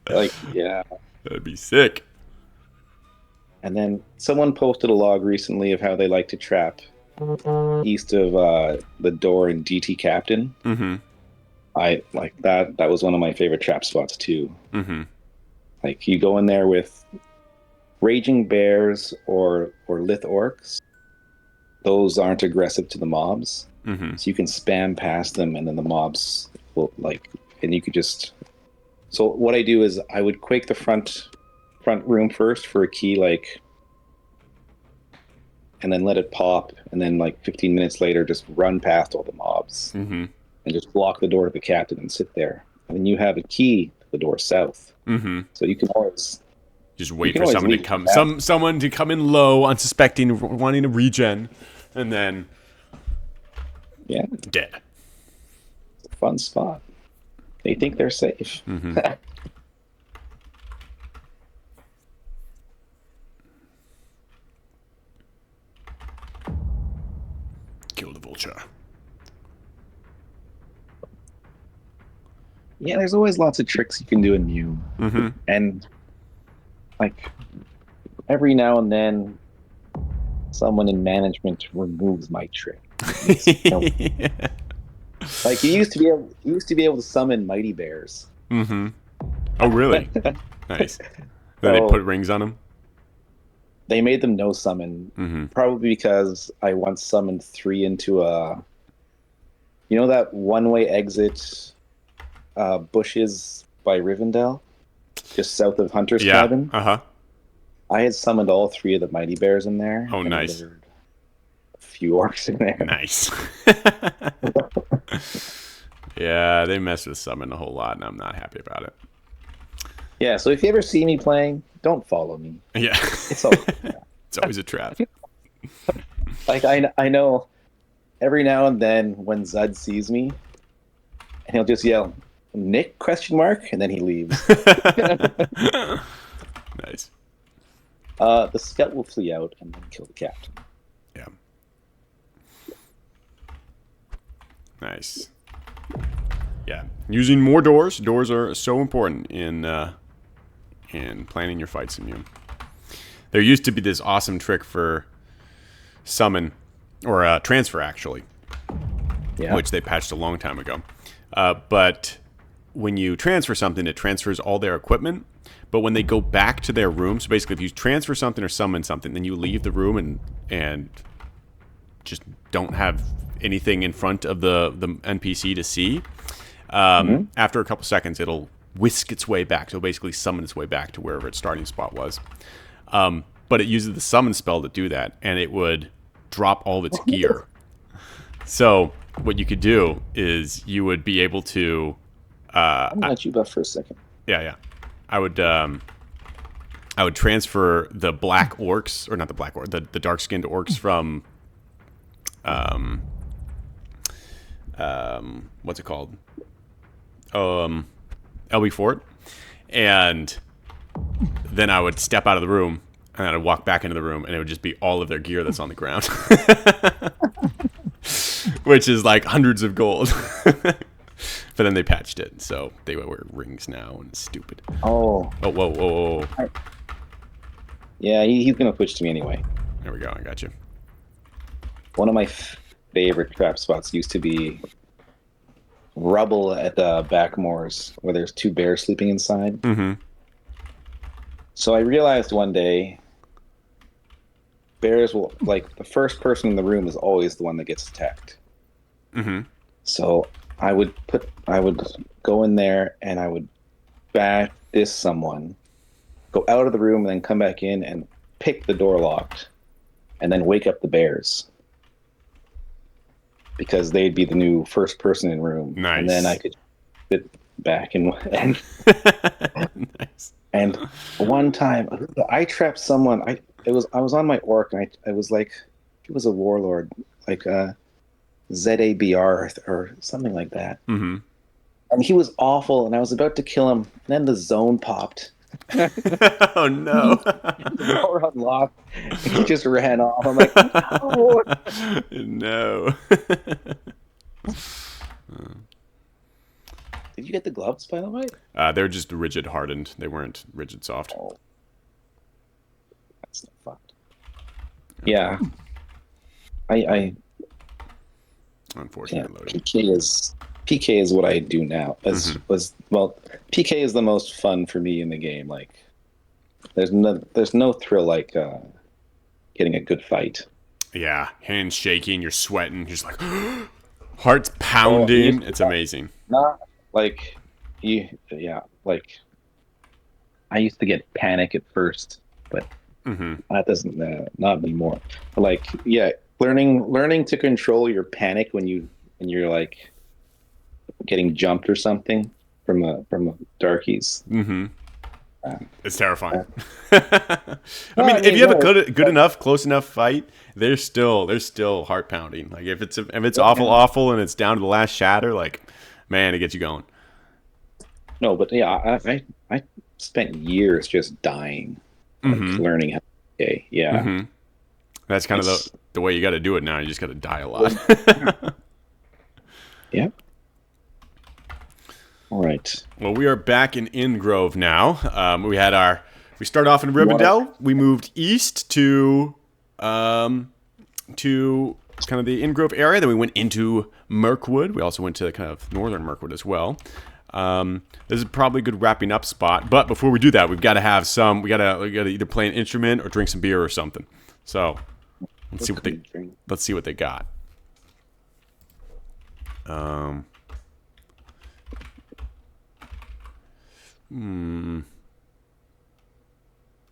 Like, yeah. That'd be sick. And then someone posted a log recently of how they like to trap east of the door in DT Captain. Mm-hmm. I like that. That was one of my favorite trap spots too. Mm-hmm. Like you go in there with raging bears or lith orcs. Those aren't aggressive to the mobs, so you can spam past them, and then the mobs will and you could just. So what I do is I would quake the front room first for a key, and then let it pop, and then 15 minutes later, just run past all the mobs and just block the door to the captain and sit there. And then you have a key to the door south, so you can always just wait for someone to come. Someone to come in low, unsuspecting, wanting to regen, and then dead. It's a fun spot. They think they're safe. Kill the vulture. Yeah, there's always lots of tricks you can do in MUME. And every now and then someone in management removes my trick. Like you used to be able to summon mighty bears. Oh really? Nice. Then they put rings on them? They made them no summon. Probably because I once summoned 3 into a that one-way exit bushes by Rivendell, just south of Hunter's Cabin. I had summoned all 3 of the mighty bears in there. Oh, nice. A few orcs in there. Nice. Yeah, they mess with summon a whole lot, and I'm not happy about it. Yeah, so if you ever see me playing, don't follow me. Yeah. It's always a trap. I know every now and then when Zud sees me, and he'll just yell, "Nick?" ? And then he leaves. Nice. The scout will flee out and then kill the captain. Yeah. Nice. Yeah. Using more doors. Doors are so important in planning your fights in MUME. There used to be this awesome trick for summon, or transfer actually, which they patched a long time ago. But when you transfer something, it transfers all their equipment. But when they go back to their room, so basically if you transfer something or summon something, then you leave the room and just don't have anything in front of the NPC to see. After a couple seconds, it'll whisk its way back. So basically summon its way back to wherever its starting spot was. But it uses the summon spell to do that, and it would drop all of its gear. So what you could do is you would be able to... I'm going to let you buff for a second. Yeah. I would transfer the black orcs, or not the black orcs, the dark-skinned orcs from... what's it called? LB Fort. And then I would step out of the room, and I'd walk back into the room, and it would just be all of their gear that's on the ground. Which is like hundreds of gold. But then they patched it, so they wear rings now, and it's stupid. Oh. Oh, whoa. Yeah, he's going to switch to me anyway. There we go, I got you. One One of my favorite trap spots used to be rubble at the back moors where there's two bears sleeping inside. Mm-hmm. So I realized one day bears will, like, the first person in the room is always the one that gets attacked. Mm-hmm. So I would go in there and I would back this someone, go out of the room and then come back in and pick the door locked and then wake up the bears. Because they'd be the new first person in room. Nice. And then I could sit back and Nice. and one time I trapped someone. I was on my orc and I was like, he was a warlord, like ZABR or something like that. Mm-hmm. And he was awful, and I was about to kill him. And then the zone popped. Oh no! The door unlocked. And he just ran off. I'm like, no. No. Did you get the gloves, by the way? They're just rigid hardened. They weren't rigid soft. Oh, that's not fucked. Yeah, I Unfortunately, PK is what I do now. PK is the most fun for me in the game. Like, there's no thrill like getting a good fight. Yeah, hands shaking, you're sweating, you're just like heart's pounding. It's amazing. Not like like I used to get panic at first, but that doesn't not anymore. But like, yeah, learning to control your panic when you're like getting jumped or something from a darkies. Mm-hmm. It's terrifying. I mean, if you have a good enough, close enough fight, they're still heart pounding. Like if it's awful, and it's down to the last shatter, like, man, it gets you going. No, but yeah, I spent years just dying, like, learning how to play. Yeah. Mm-hmm. That's kind of the way you got to do it now. You just got to die a lot. Yeah. All right. Well, we are back in Ingrove now. We started off in Rivendell. We moved east to kind of the Ingrove area. Then we went into Mirkwood. We also went to kind of northern Mirkwood as well. This is probably a good wrapping up spot. But before we do that, we've got to have some. We got to either play an instrument or drink some beer or something. So let's see what they got.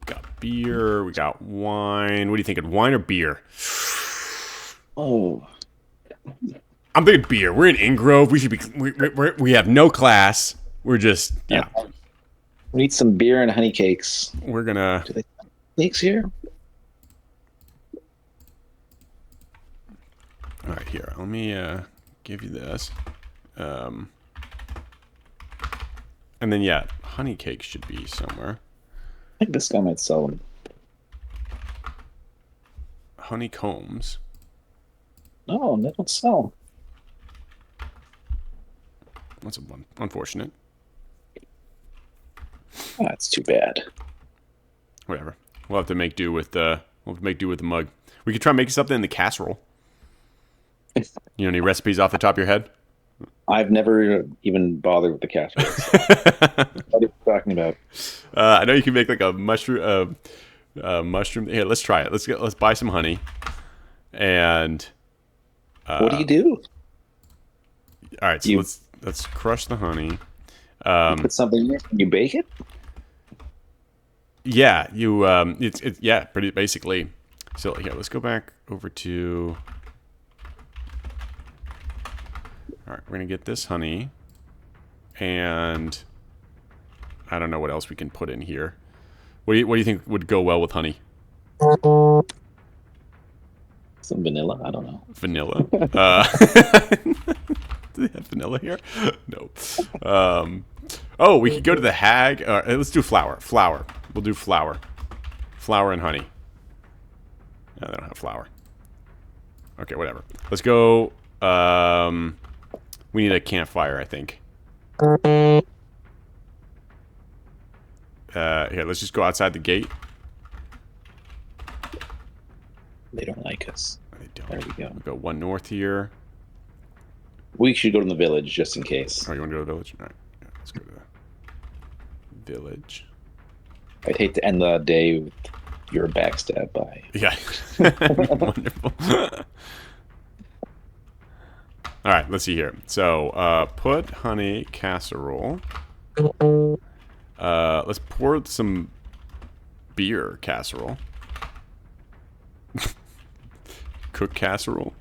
Got beer. We got wine. What do you think? Wine or beer? Oh, I'm thinking beer. We're in Ingrove. We should be. We have no class. We're just we need some beer and honey cakes. We're gonna. Do they have cakes here? All right, here. Let me give you this. And then honey cake should be somewhere. I think this guy might sell them. Honeycombs. No, they don't sell. That's unfortunate. That's too bad. Whatever. We'll have to make do with the mug. We could try making something in the casserole. You know any recipes off the top of your head? I've never even bothered with the casserole. What are you talking about? I know you can make like a mushroom. Mushroom. Here, let's try it. Let's buy some honey. And what do you do? All right, so let's crush the honey. You put something in it and you bake it? Yeah, it's pretty basically. So here, let's go back over to. All right, we're gonna get this honey, and I don't know what else we can put in here. What do you think would go well with honey? Some vanilla. I don't know. Vanilla. Do they have vanilla here? No. Oh, we could go to the hag. Let's do flour. Flour. We'll do flour. Flour and honey. No, they don't have flour. Okay, whatever. Let's go. We need a campfire, I think. Here, let's just go outside the gate. They don't like us. They don't. There we go. We'll go one north here. We should go to the village just in case. Oh, you want to go to the village? All right. Yeah, let's go to the village. I'd hate to end the day with your backstab by. Yeah. Wonderful. All right, let's see here. So, put honey casserole. Let's pour some beer casserole. Cook casserole.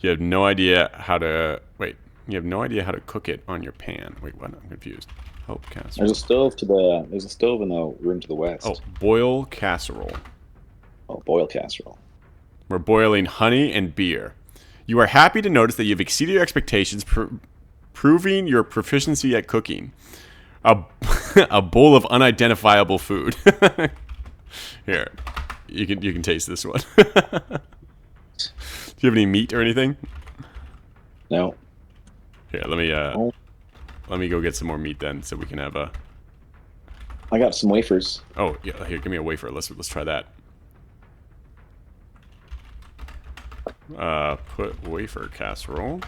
You have no idea how to... Wait. You have no idea how to cook it on your pan. Wait, what? I'm confused. Help casserole. There's a stove in the room to the west. Oh, boil casserole. Oh, boil casserole. We're boiling honey and beer. You are happy to notice that you've exceeded your expectations, proving your proficiency at cooking. A bowl of unidentifiable food. Here, you can taste this one. Do you have any meat or anything? No. Here, let me go get some more meat then, so we can have a. I got some wafers. Oh yeah, here, give me a wafer. Let's try that. Put wafer casserole.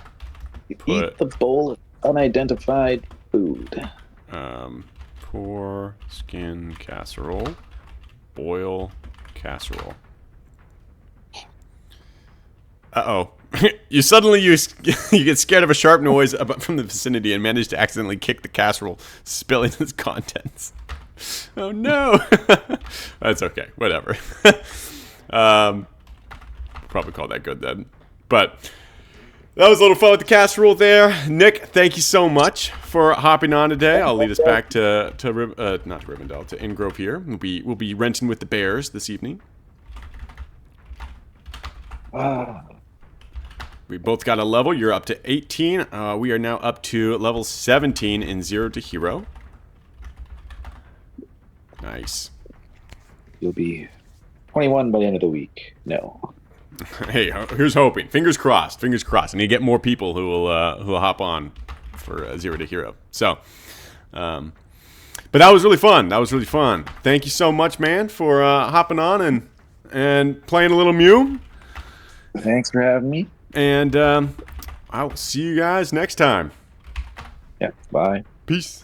Eat the bowl of unidentified food. Pour skin casserole. Boil casserole. Uh-oh. You get scared of a sharp noise from the vicinity and manage to accidentally kick the casserole, spilling its contents. Oh no! That's okay. Whatever. Probably call that good then. But that was a little fun with the casserole there. Nick, thank you so much for hopping on today. I'll lead us back not to Rivendell, to Ingrove here. We'll be renting with the Bears this evening. We both got a level. You're up to 18. We are now up to level 17 in 0 to Hero. Nice. You'll be 21 by the end of the week. No. Hey, here's hoping. Fingers crossed. Fingers crossed. And you get more people who will hop on for 0 to Hero. So, but that was really fun. That was really fun. Thank you so much, man, for hopping on and playing a little MUME. Thanks for having me. And I will see you guys next time. Yeah. Bye. Peace.